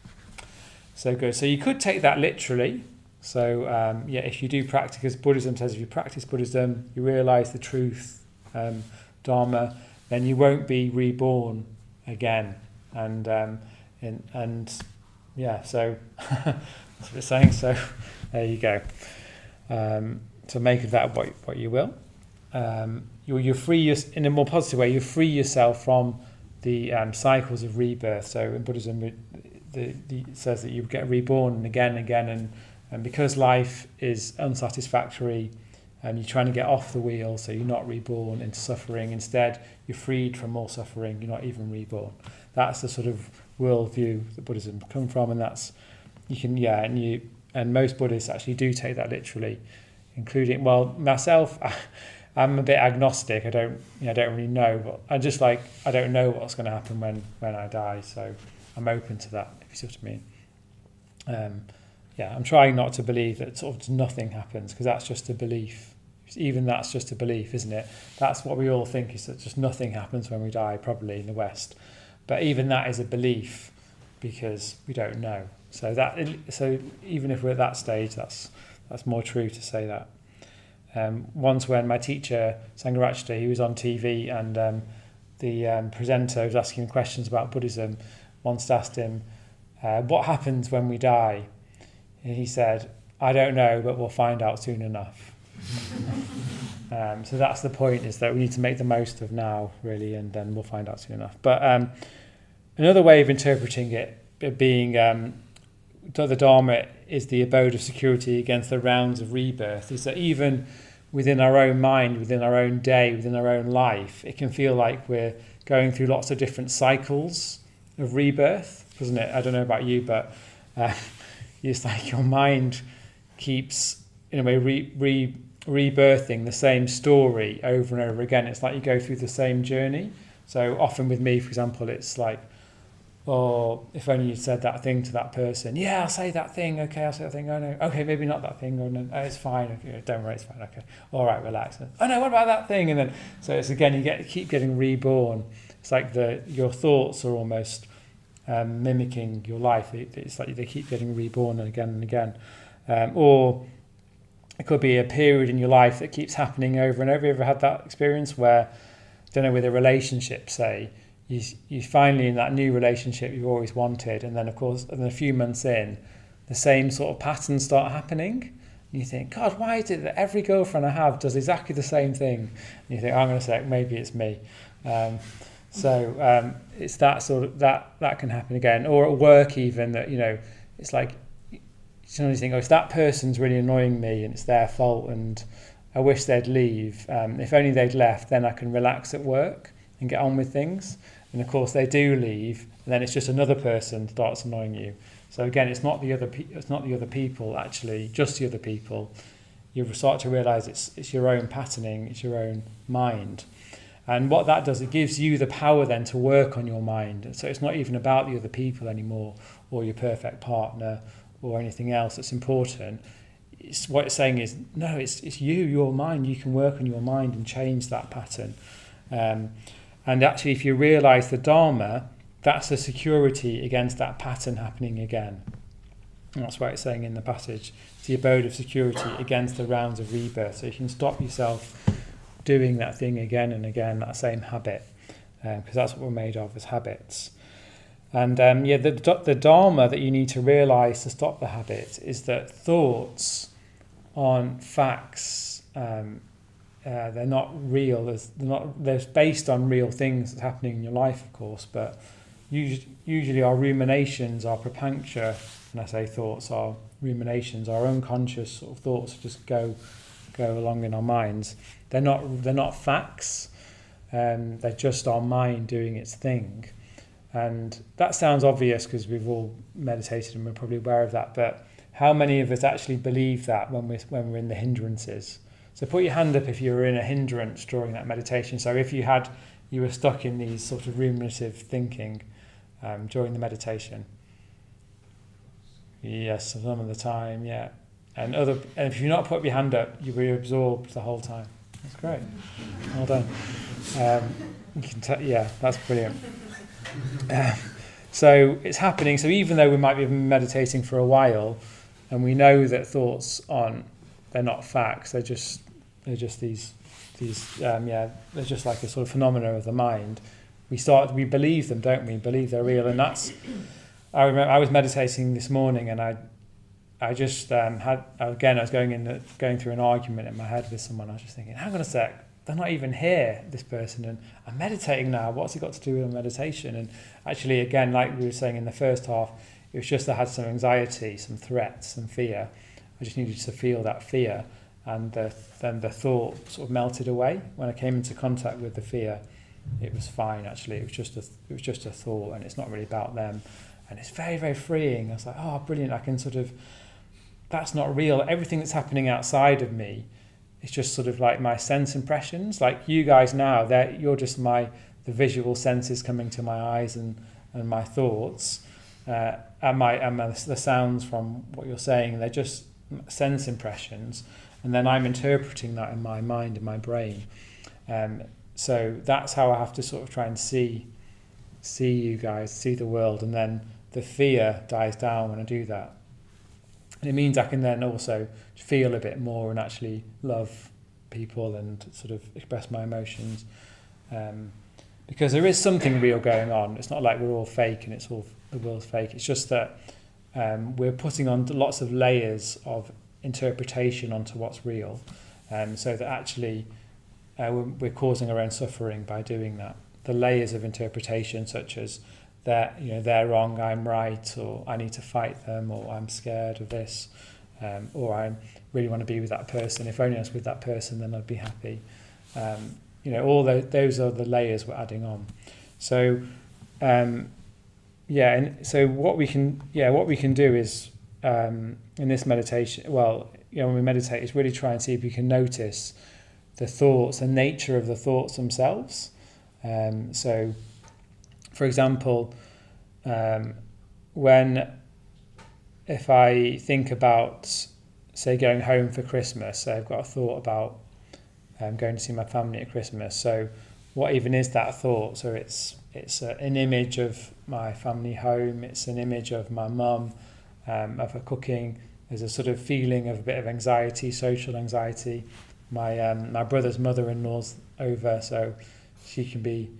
So good. So you could take that literally. So if you do practice, because Buddhism says if you practice Buddhism, you realise the truth, Dharma, then you won't be reborn again. So that's what it's saying. So there you go. So make of that what you will. you free in a more positive way. You free yourself from the cycles of rebirth. So in Buddhism, it says that you get reborn again and again, and because life is unsatisfactory, and you're trying to get off the wheel, so you're not reborn into suffering. Instead, you're freed from all suffering. You're not even reborn. That's the sort of worldview that Buddhism come from, and that's and most Buddhists actually do take that literally, including myself. I'm a bit agnostic. I don't really know, but I don't know what's going to happen when I die. So I'm open to that, if you see what I mean. I'm trying not to believe that sort of nothing happens, because that's just a belief. Even that's just a belief, isn't it? That's what we all think, is that just nothing happens when we die, probably in the West. But even that is a belief, because we don't know. So even if we're at that stage, that's more true to say that. Once when my teacher, Sangharakshita, he was on TV, and the presenter was asking him questions about Buddhism. Once asked him, what happens when we die? And he said, I don't know, but we'll find out soon enough. So that's the point, is that we need to make the most of now, really, and then we'll find out soon enough. But another way of interpreting it being the Dharma is the abode of security against the rounds of rebirth, is that even within our own mind, within our own day, within our own life, it can feel like we're going through lots of different cycles of rebirth, doesn't it? I don't know about you, but it's like your mind keeps, in a way, rebirthing the same story over and over again. It's like you go through the same journey. So often with me, for example, it's like, oh, if only you said that thing to that person. Yeah, I'll say that thing. Okay, I'll say that thing. Oh no. Okay, maybe not that thing. Oh no, it's fine. Okay, don't worry, it's fine. Okay, all right, relax. Oh no, what about that thing? And then so it's again, you keep getting reborn. It's like your thoughts are almost mimicking your life. It's like they keep getting reborn again and again. Or it could be a period in your life that keeps happening over and over. Have you ever had that experience where, I don't know, with a relationship, say, you finally in that new relationship you've always wanted, and then of course, and then a few months in, the same sort of patterns start happening. And you think, God, why is it that every girlfriend I have does exactly the same thing? And you think, hang on a sec, maybe it's me. So it's that sort of that can happen again, or at work even, that it's like you think, oh, it's that person's really annoying me and it's their fault and I wish they'd leave. If only they'd left, then I can relax at work and get on with things. And of course they do leave, and then it's just another person starts annoying you. So again, it's not the other people actually, just the other people. You start to realise it's your own patterning, it's your own mind. And what that does, it gives you the power then to work on your mind. So it's not even about the other people anymore, or your perfect partner, or anything else that's important. What it's saying is, no, it's you, your mind. You can work on your mind and change that pattern. And actually, if you realise the Dharma, that's a security against that pattern happening again. And that's what it's saying in the passage. It's the abode of security against the rounds of rebirth. So you can stop yourself doing that thing again and again, that same habit, because that's what we're made of, as habits. And the Dharma that you need to realise to stop the habit is that thoughts aren't facts. They're not real. They're based on real things that's happening in your life, of course, but usually our ruminations, our prapancha, when I say thoughts, our ruminations, our unconscious sort of thoughts just go along in our minds. They're not facts. They're just our mind doing its thing. And that sounds obvious because we've all meditated and we're probably aware of that, but how many of us actually believe that when we're in the hindrances? So put your hand up if you were in a hindrance during that meditation. So if you were stuck in these sort of ruminative thinking during the meditation. Yes, some of the time, yeah. And if you're not put your hand up, you'll be absorbed the whole time. That's great. Well done. You can that's brilliant. So it's happening. So even though we might be meditating for a while, and we know that thoughts they're not facts. They're just these they're just like a sort of phenomena of the mind. We believe them, don't we? Believe they're real, and that's. I remember I was meditating this morning, and I just I was going through an argument in my head with someone. I was just thinking, hang on a sec, they're not even here, this person, and I'm meditating now. What's it got to do with meditation? And actually, again, like we were saying in the first half, it was just I had some anxiety, some threats, some fear. I just needed to feel that fear, and then the thought sort of melted away. When I came into contact with the fear, it was fine. Actually, it was just a thought, and it's not really about them. And it's very, very freeing. I was like, oh, brilliant! I can sort of, that's not real. Everything that's happening outside of me, it's just sort of like my sense impressions. Like you guys now, you're just the visual senses coming to my eyes and my thoughts, and the sounds from what you're saying. They're just sense impressions, and then I'm interpreting that in my mind, in my brain. So that's how I have to sort of try and see you guys, see the world, and then the fear dies down when I do that. And it means I can then also feel a bit more and actually love people and sort of express my emotions. Because there is something real going on. It's not like we're all fake and it's all the world's fake. It's just that we're putting on lots of layers of interpretation onto what's real. So that actually we're causing our own suffering by doing that. The layers of interpretation, such as that, they're wrong, I'm right, or I need to fight them, or I'm scared of this, or I really want to be with that person. If only I was with that person, then I'd be happy. All those are the layers we're adding on. So, and so what we can do is in this meditation. When we meditate, is really try and see if we can notice the thoughts, the nature of the thoughts themselves. So, for example, if I think about, say, going home for Christmas, so I've got a thought about going to see my family at Christmas. So, what even is that thought? So it's an image of my family home. It's an image of my mum, of her cooking. There's a sort of feeling of a bit of anxiety, social anxiety. My brother's mother-in-law's over, so she can be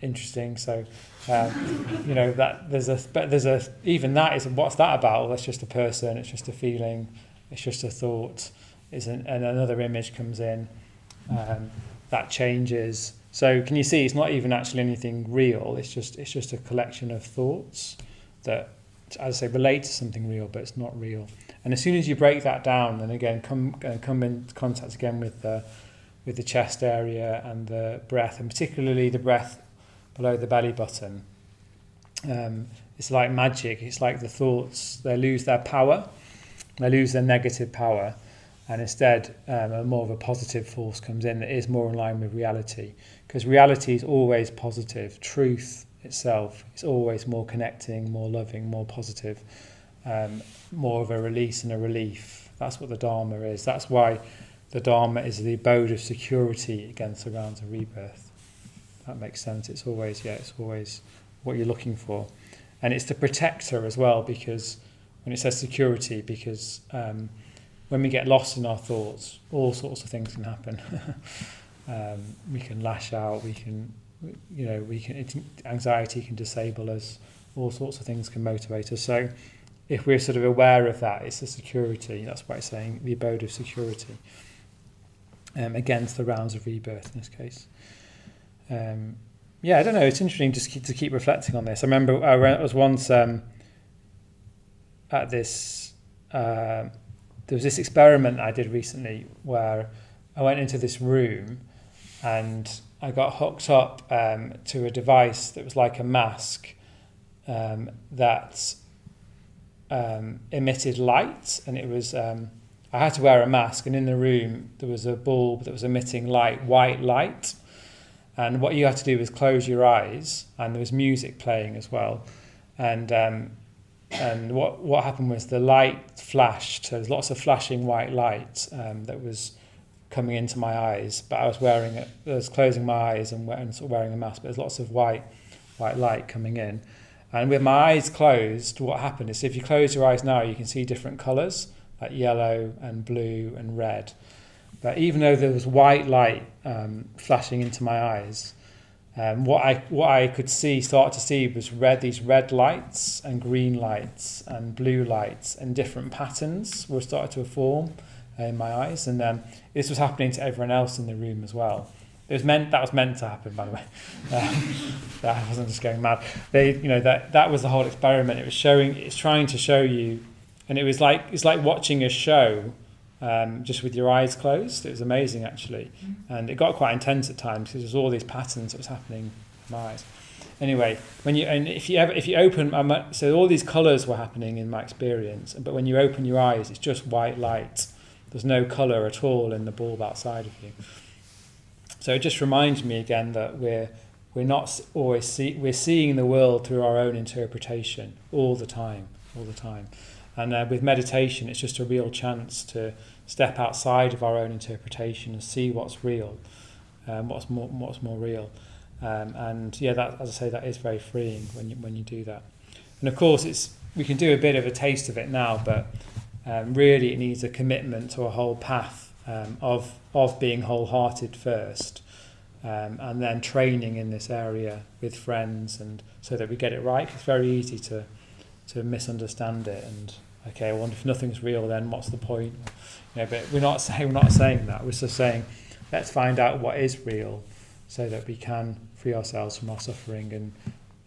interesting. So that there's a even that is, what's that about? Well, that's just a person. It's just a feeling. It's just a thought. And another image comes in. That changes. So can you see? It's not even actually anything real. It's just a collection of thoughts that, as I say, relate to something real, but it's not real. And as soon as you break that down, then again come in contact again with the chest area and the breath, and particularly the breath below the belly button. It's like magic. It's like the thoughts, they lose their power, they lose their negative power, and instead more of a positive force comes in that is more in line with reality. Because reality is always positive. Truth itself is always more connecting, more loving, more positive, more of a release and a relief. That's what the Dharma is. That's why the Dharma is the abode of security against the rounds of rebirth. That makes sense. It's always what you're looking for. And it's the protector as well, because when it says security, because when we get lost in our thoughts, all sorts of things can happen. We can lash out, anxiety can disable us, all sorts of things can motivate us. So if we're sort of aware of that, it's the security. That's why it's saying the abode of security against the rounds of rebirth in this case. I don't know. It's interesting just to keep reflecting on this. I remember I was once at this. There was this experiment I did recently where I went into this room and I got hooked up to a device that was like a mask that emitted light, and it was. I had to wear a mask, and in the room there was a bulb that was emitting white light. And what you had to do was close your eyes, and there was music playing as well. And what happened was the light flashed. So there's lots of flashing white light that was coming into my eyes. But I was closing my eyes and sort of wearing a mask. But there's lots of white light coming in. And with my eyes closed, what happened is if you close your eyes now, you can see different colours, like yellow and blue and red. But even though there was white light flashing into my eyes, what I could start to see was these red lights and green lights and blue lights, and different patterns were starting to form in my eyes, and this was happening to everyone else in the room as well. That was meant to happen, by the way. That wasn't just going mad. That was the whole experiment. It's trying to show you, and it's like watching a show, just with your eyes closed. It was amazing actually, and it got quite intense at times because there's all these patterns that was happening in my eyes. Anyway, if you open, so all these colours were happening in my experience, but when you open your eyes, it's just white light. There's no colour at all in the bulb outside of you. So it just reminds me again that we're not always we're seeing the world through our own interpretation all the time. And with meditation, it's just a real chance to step outside of our own interpretation and see what's real, what's more real. That, as I say, that is very freeing when you do that. And of course, we can do a bit of a taste of it now, but really it needs a commitment to a whole path of being wholehearted first, and then training in this area with friends, and so that we get it right. It's very easy to misunderstand it, and okay, well, if nothing's real, then what's the point? But we're not saying that. We're just saying, let's find out what is real, so that we can free ourselves from our suffering.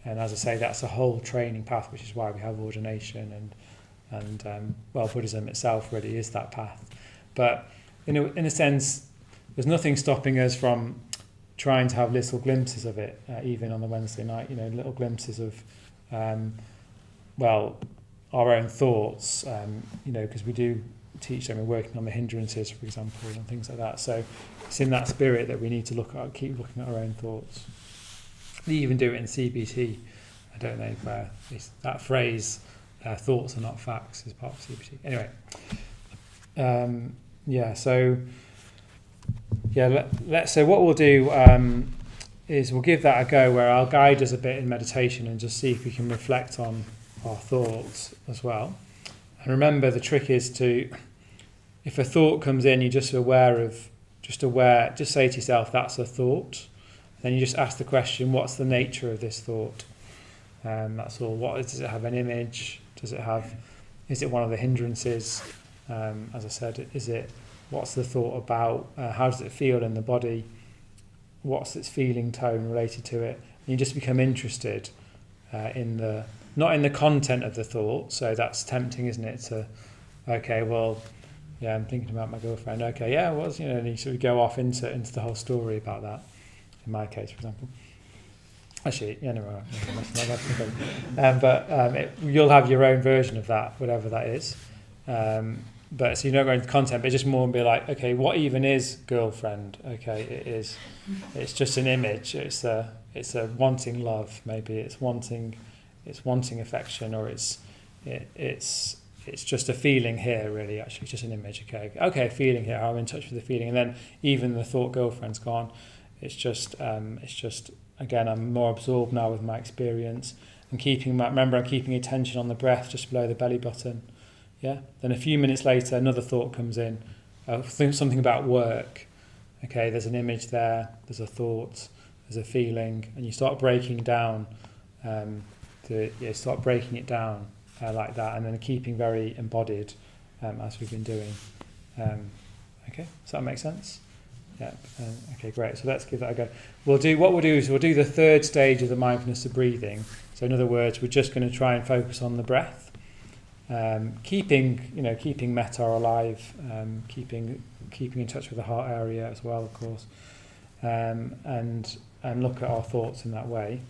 And as I say, that's a whole training path, which is why we have ordination, and Buddhism itself really is that path. But in a sense, there's nothing stopping us from trying to have little glimpses of it, even on the Wednesday night. Little glimpses of, our own thoughts. Because we do teach them, we're working on the hindrances, for example, and things like that. So it's in that spirit that we need to keep looking at our own thoughts. They even do it in CBT. I don't know where that phrase, "thoughts are not facts," is part of CBT. Anyway. So what we'll do is we'll give that a go, where I'll guide us a bit in meditation and just see if we can reflect on our thoughts as well. And remember, the trick is if a thought comes in, you're just say to yourself, that's a thought. Then you just ask the question, what's the nature of this thought? That's all. Does it have an image? Is it one of the hindrances? As I said, what's the thought about? How does it feel in the body? What's its feeling tone related to it? And you just become interested not in the content of the thought. So that's tempting, isn't it? I'm thinking about my girlfriend. Okay, yeah, it was, and you sort of go off into the whole story about that. In my case, for example. Actually, anyway, you'll have your own version of that, whatever that is. But so you're not going into content, but just more and be like, okay, what even is girlfriend? Okay, it's just an image. It's a wanting love, maybe it's wanting affection, or it's just a feeling here, really. Actually, it's just an image. Okay, feeling here. I'm in touch with the feeling, and then even the thought girlfriend's gone. It's just again, I'm more absorbed now with my experience, and I'm keeping attention on the breath just below the belly button. Yeah. Then a few minutes later, another thought comes in. Something about work. Okay, there's an image there. There's a thought. There's a feeling, and you start breaking down. Start breaking it down like that, and then keeping very embodied, as we've been doing. Okay, does that make sense? Yeah. Okay, great. So let's give that a go. We'll do the third stage of the mindfulness of breathing. So in other words, we're just going to try and focus on the breath. Keeping metta alive, keeping in touch with the heart area as well, of course, and look at our thoughts in that way.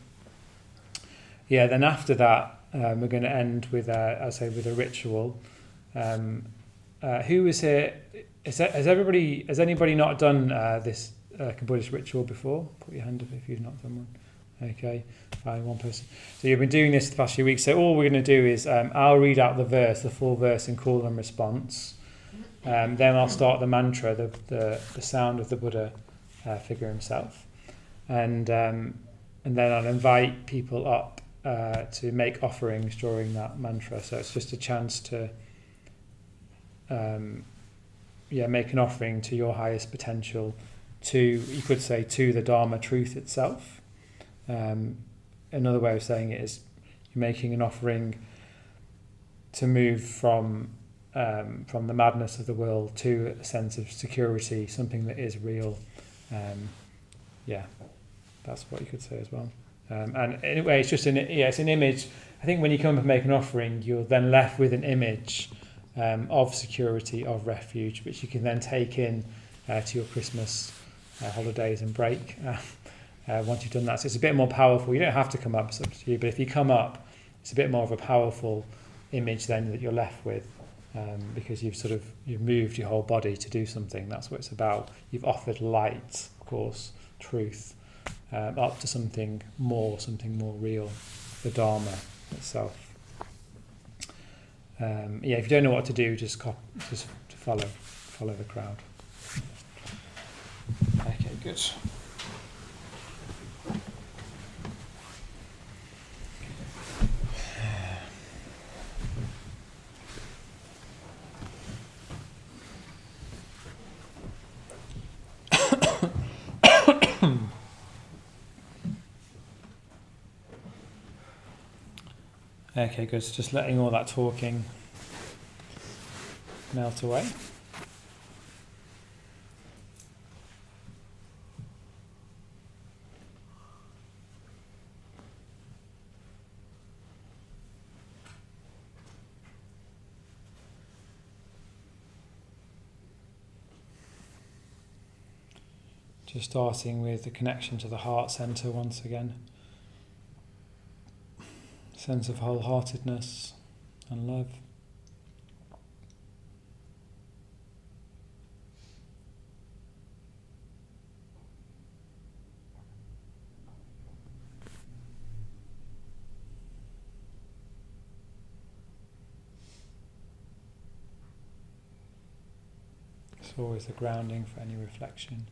Yeah. Then after that, we're going to end with with a ritual. Who is here? Has anybody not done this Buddhist ritual before? Put your hand up if you've not done one. Okay, fine, one person. So you've been doing this the past few weeks. So all we're going to do is I'll read out the full verse in call and response. Then I'll start the mantra, the sound of the Buddha figure himself, and then I'll invite people up to make offerings during that mantra. So it's just a chance to make an offering to your highest potential, to the Dharma truth itself. Another way of saying it is you're making an offering to move from from the madness of the world to a sense of security, something that is real. That's what you could say as well. And anyway, it's just it's an image. I think when you come and make an offering, you're then left with an image of security, of refuge, which you can then take in to your Christmas holidays and break once you've done that. So it's a bit more powerful. You don't have to come up, it's up to you, but if you come up, it's a bit more of a powerful image then that you're left with, because you've moved your whole body to do something. That's what it's about. You've offered light, of course, truth, up to something more real, the Dharma itself. If you don't know what to do, just follow the crowd. Okay, good. Okay, good. So just letting all that talking melt away. Just starting with the connection to the heart center once again. Sense of wholeheartedness and love. It's always the grounding for any reflection.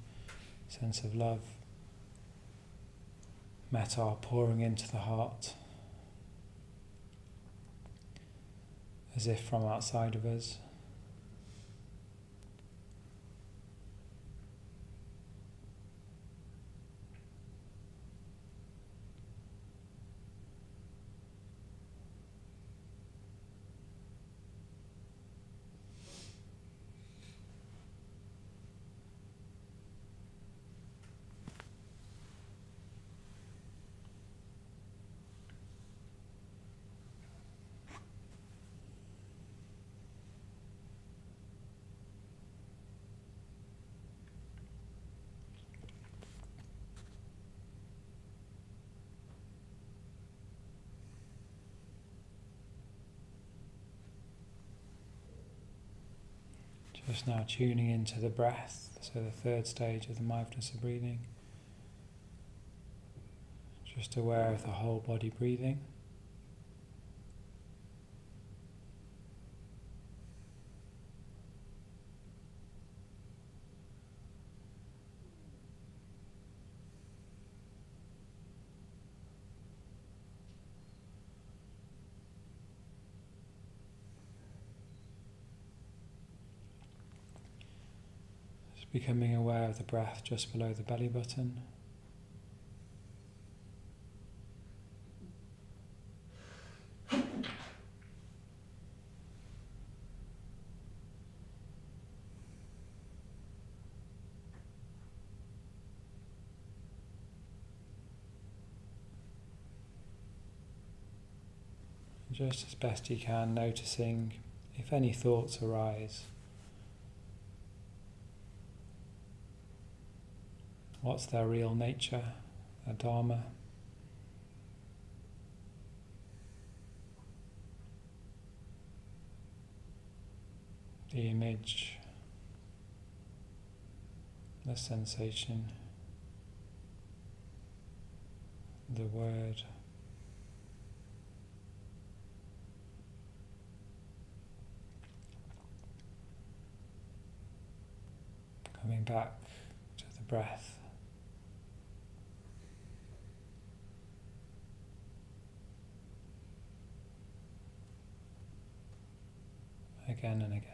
Sense of love. Metta pouring into the heart, as if from outside of us. Just now tuning into the breath, so the third stage of the mindfulness of breathing. Just aware of the whole body breathing. Becoming aware of the breath just below the belly button. Just as best you can, noticing if any thoughts arise. What's their real nature, their Dharma? The image, the sensation, the word. Coming back to the breath. Again and again.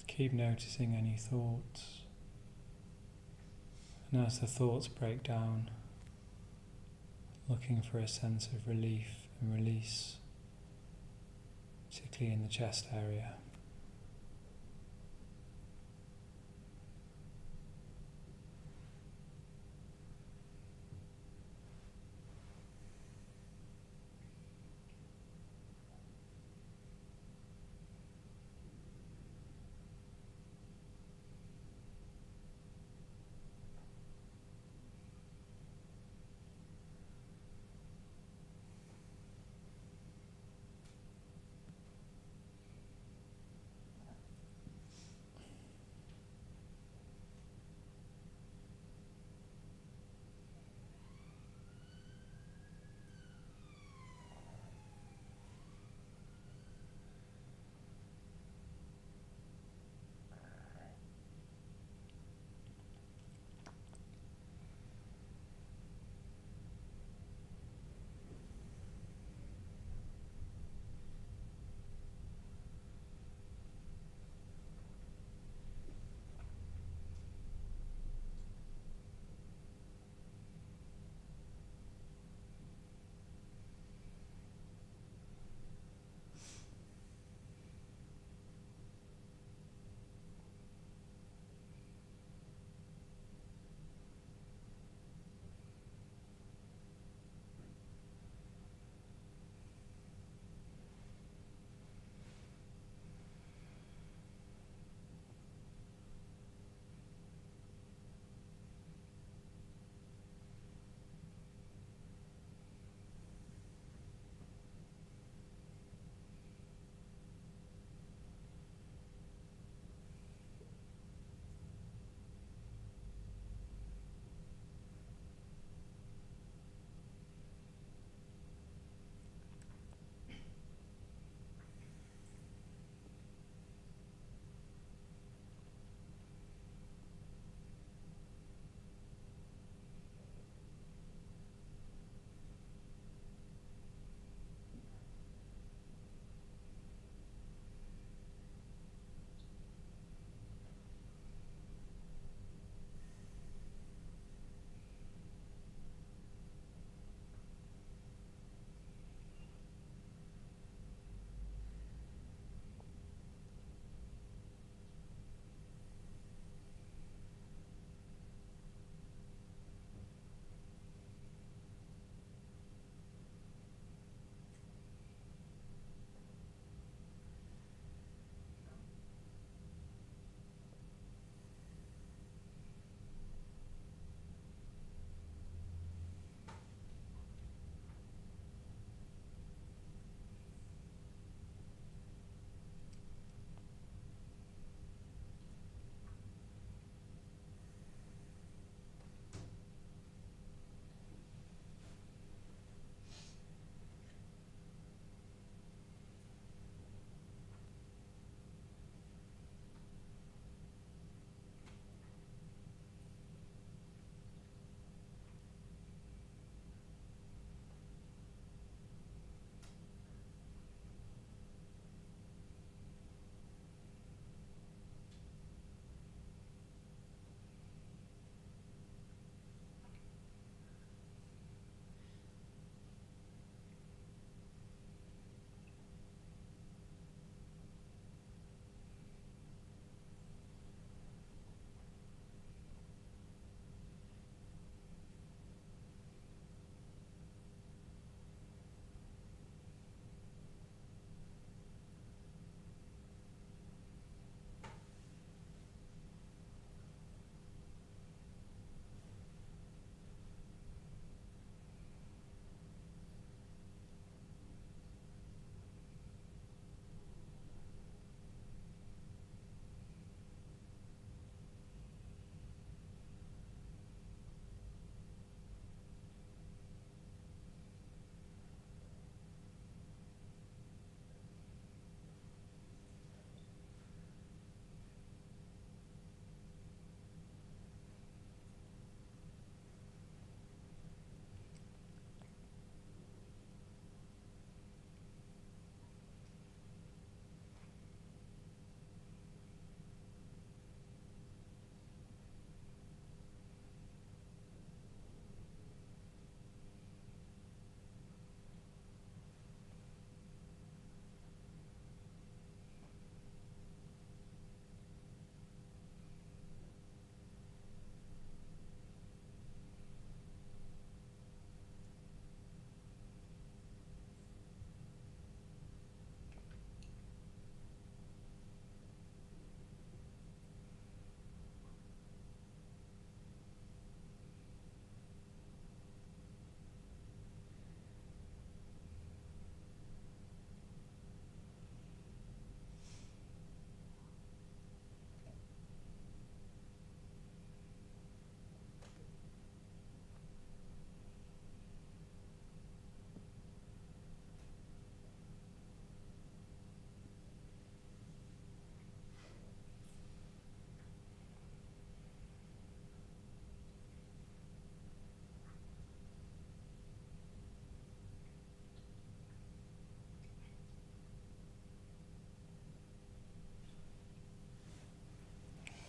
Keep noticing any thoughts. And as the thoughts break down, looking for a sense of relief and release, particularly in the chest area.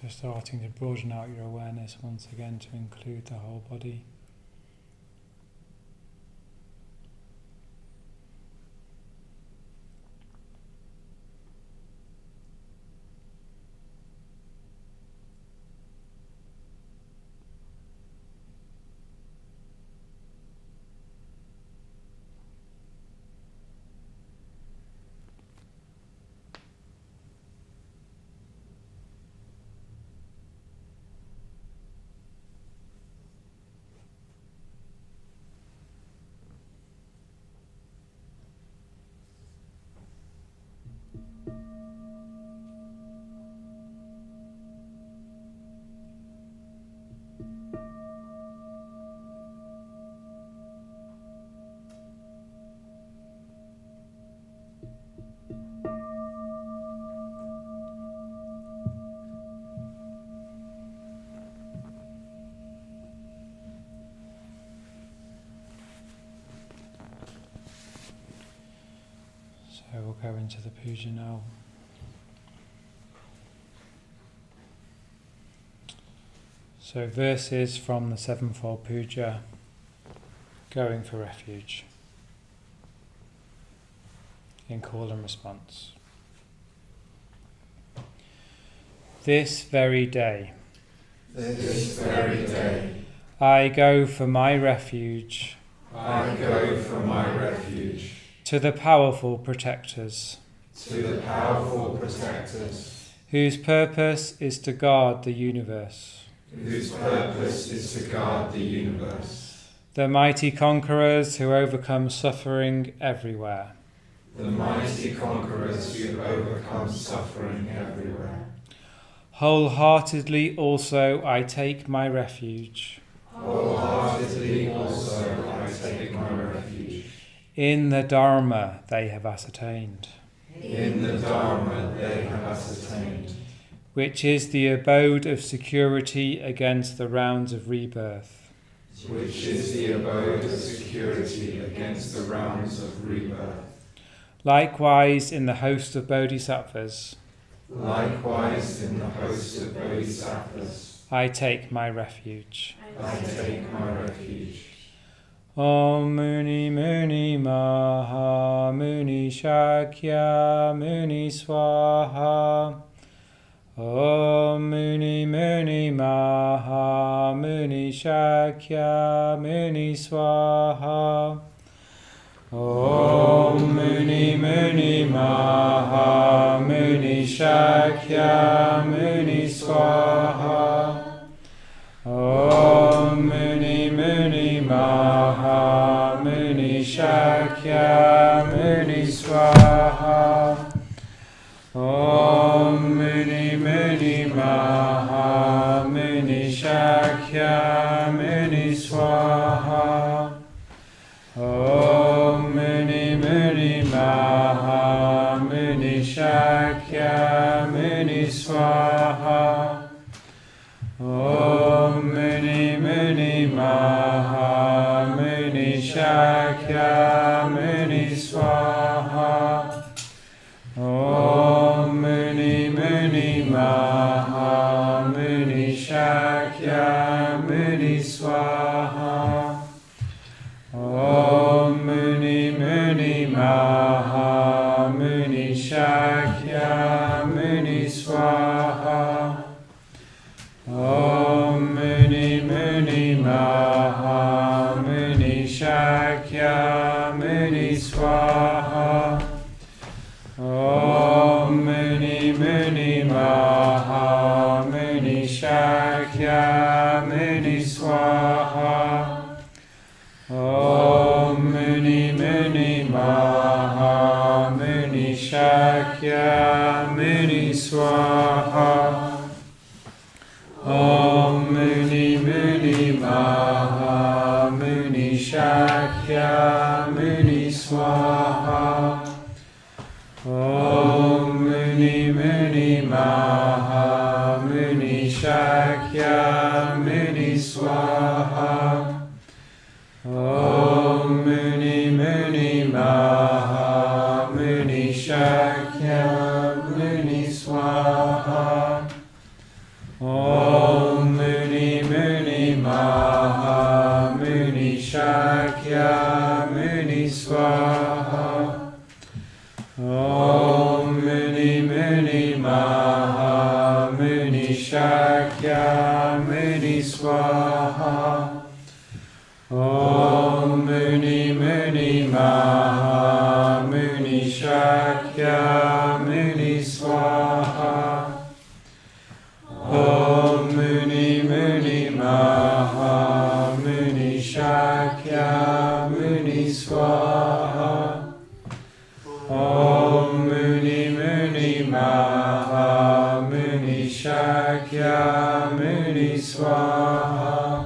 So starting to broaden out your awareness once again to include the whole body. So we'll go into the puja now. So verses from the Sevenfold Puja, going for refuge, in call and response. This very day, I go for my refuge, to the powerful protectors, whose purpose is to guard the universe. The mighty conquerors who overcome suffering everywhere. Wholeheartedly also I take my refuge. In the Dharma they have ascertained. Which is the abode of security against the rounds of rebirth. Likewise in the host of bodhisattvas. I take my refuge. Om Muni Muni Maha Muni Shakya Muni Swaha. Om Muni Muni Maha Muni Shakya Muni Swaha. Om Muni Muni Maha Muni Shakya Muni Swaha. Om Muni Muni Maha Muni Shakya Muni Swaha. Om Muni Muni Maha Muni Shakya Muni Swaha. Om Muni Muni Maha Muni Shakya Muni Swaha. Om Muni Muni Maha Muni Shakya Muni Swaha. Om Muni Muni Maha Muni Shakya Muni Swaha. Om Muni Muni Maha Muni Shakya Muni Swaha. Om Muni Muni Maha Muni Shakya Muni Swaha. Om Muni Muni Maha Muni Shakya Muni Swaha. Om Muni Muni Maha Muni Shakya Muni Swaha. Om Muni Muni Maha Muni Shakya Muni Swaha. Om Muni Muni Maha Muni Shakya Muni Swaha. Om Muni Muni Maha Muni Shakya Muni Swaha. Muni Mahamuni Shakyamuni Swaha.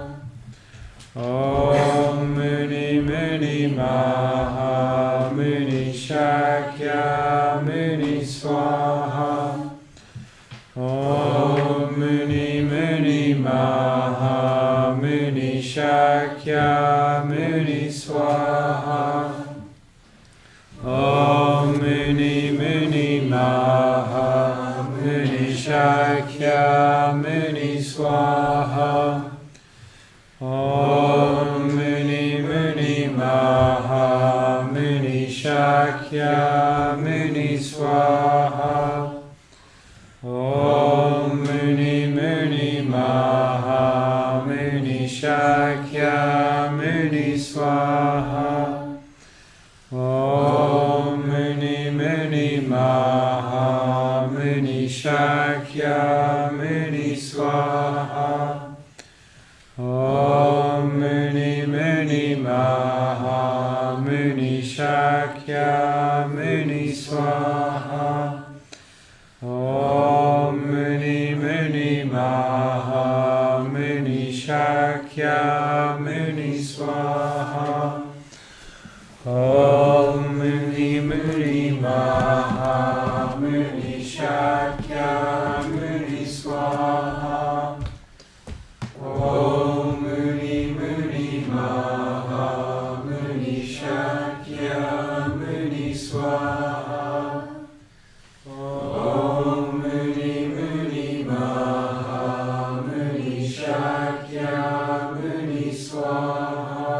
Om Muni Muni Mahamuni Shakyamuni Swaha. Om Muni Muni Mahamuni Shakyamuni Swaha. Om Muni Muni Mahamuni Shakyamuni Swaha. Om Muni Muni Mahamuni Shakyamuni Swaha. Om Muni Muni Mahamuni Shakyamuni Swaha. Om Muni Muni Mahamuni Shakyamuni Swaha. Om Muni Muni Mahamuni Shakyamuni Swaha. Om Muni Muni Mahamuni Shakyamuni Swaha. Om Muni Muni Mahamuni Shakyamuni Swaha. Om Muni Muni Mahamuni Shakyamuni Swaha. Om Muni Muni Mahamuni Shakyamuni Swaha. Om Muni Muni Mahamuni Shakyamuni Swaha.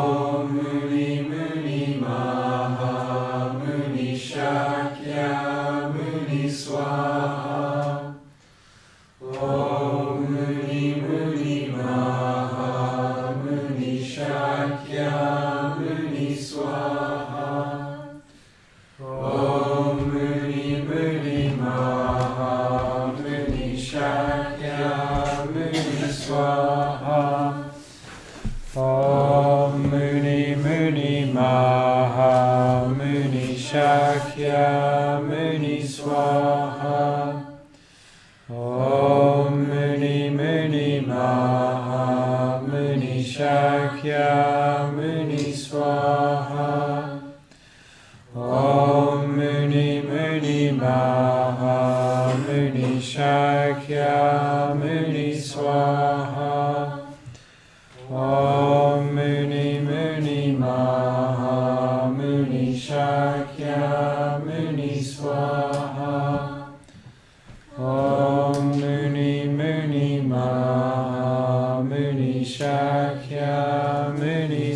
Om Muni Muni Mahamuni Shakyamuni Swaha. Om Muni Muni Mahamuni Shakyamuni Swaha. Om Muni Muni Mahamuni Shakyamuni Swaha. Om Muni Muni Mahamuni Shakyamuni Swaha. Om Muni Muni Mahamuni Shakyamuni Swaha. Om Muni Muni Mahamuni Shakyamuni Swaha. Om Muni Muni Mahamuni Shakyamuni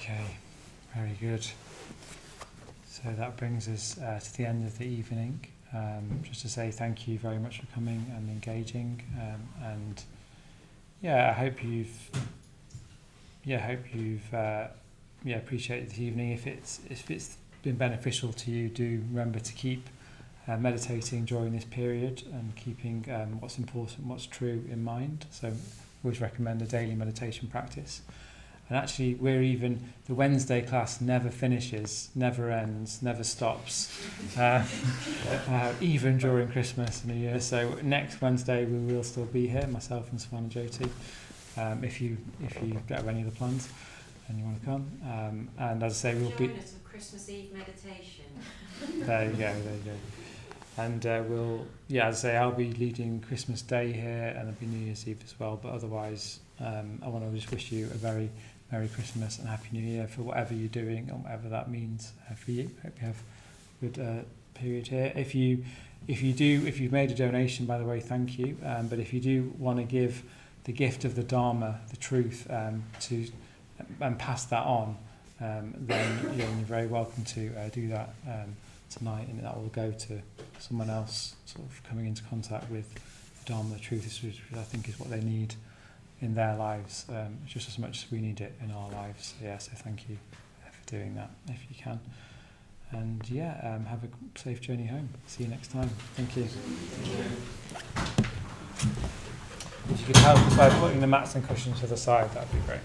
Okay, very good. So that brings us to the end of the evening. Just to say thank you very much for coming and engaging, and I hope you've appreciated this evening. If it's been beneficial to you, do remember to keep meditating during this period and keeping what's important, what's true in mind. So I always recommend a daily meditation practice. And actually, the Wednesday class never finishes, never ends, never stops, even during Christmas and New Year. So next Wednesday we will still be here, myself and Swan and Jyoti, if you have any other plans and you want to come. And as I say, we'll be... Join us for Christmas Eve meditation. There you go. And as I say, I'll be leading Christmas Day here, and there'll be New Year's Eve as well. But otherwise, I want to just wish you a very Merry Christmas and Happy New Year for whatever you're doing and whatever that means for you. Hope you have a good period here. If you've made a donation, by the way, thank you. But if you do want to give the gift of the Dharma, the truth, and pass that on, then you're very welcome to do that tonight, and that will go to someone else sort of coming into contact with the Dharma, the truth, which I think is what they need in their lives, just as much as we need it in our lives. So thank you for doing that if you can. And have a safe journey home. See you next time. Thank you. If you could help us by putting the mats and cushions to the side, that'd be great.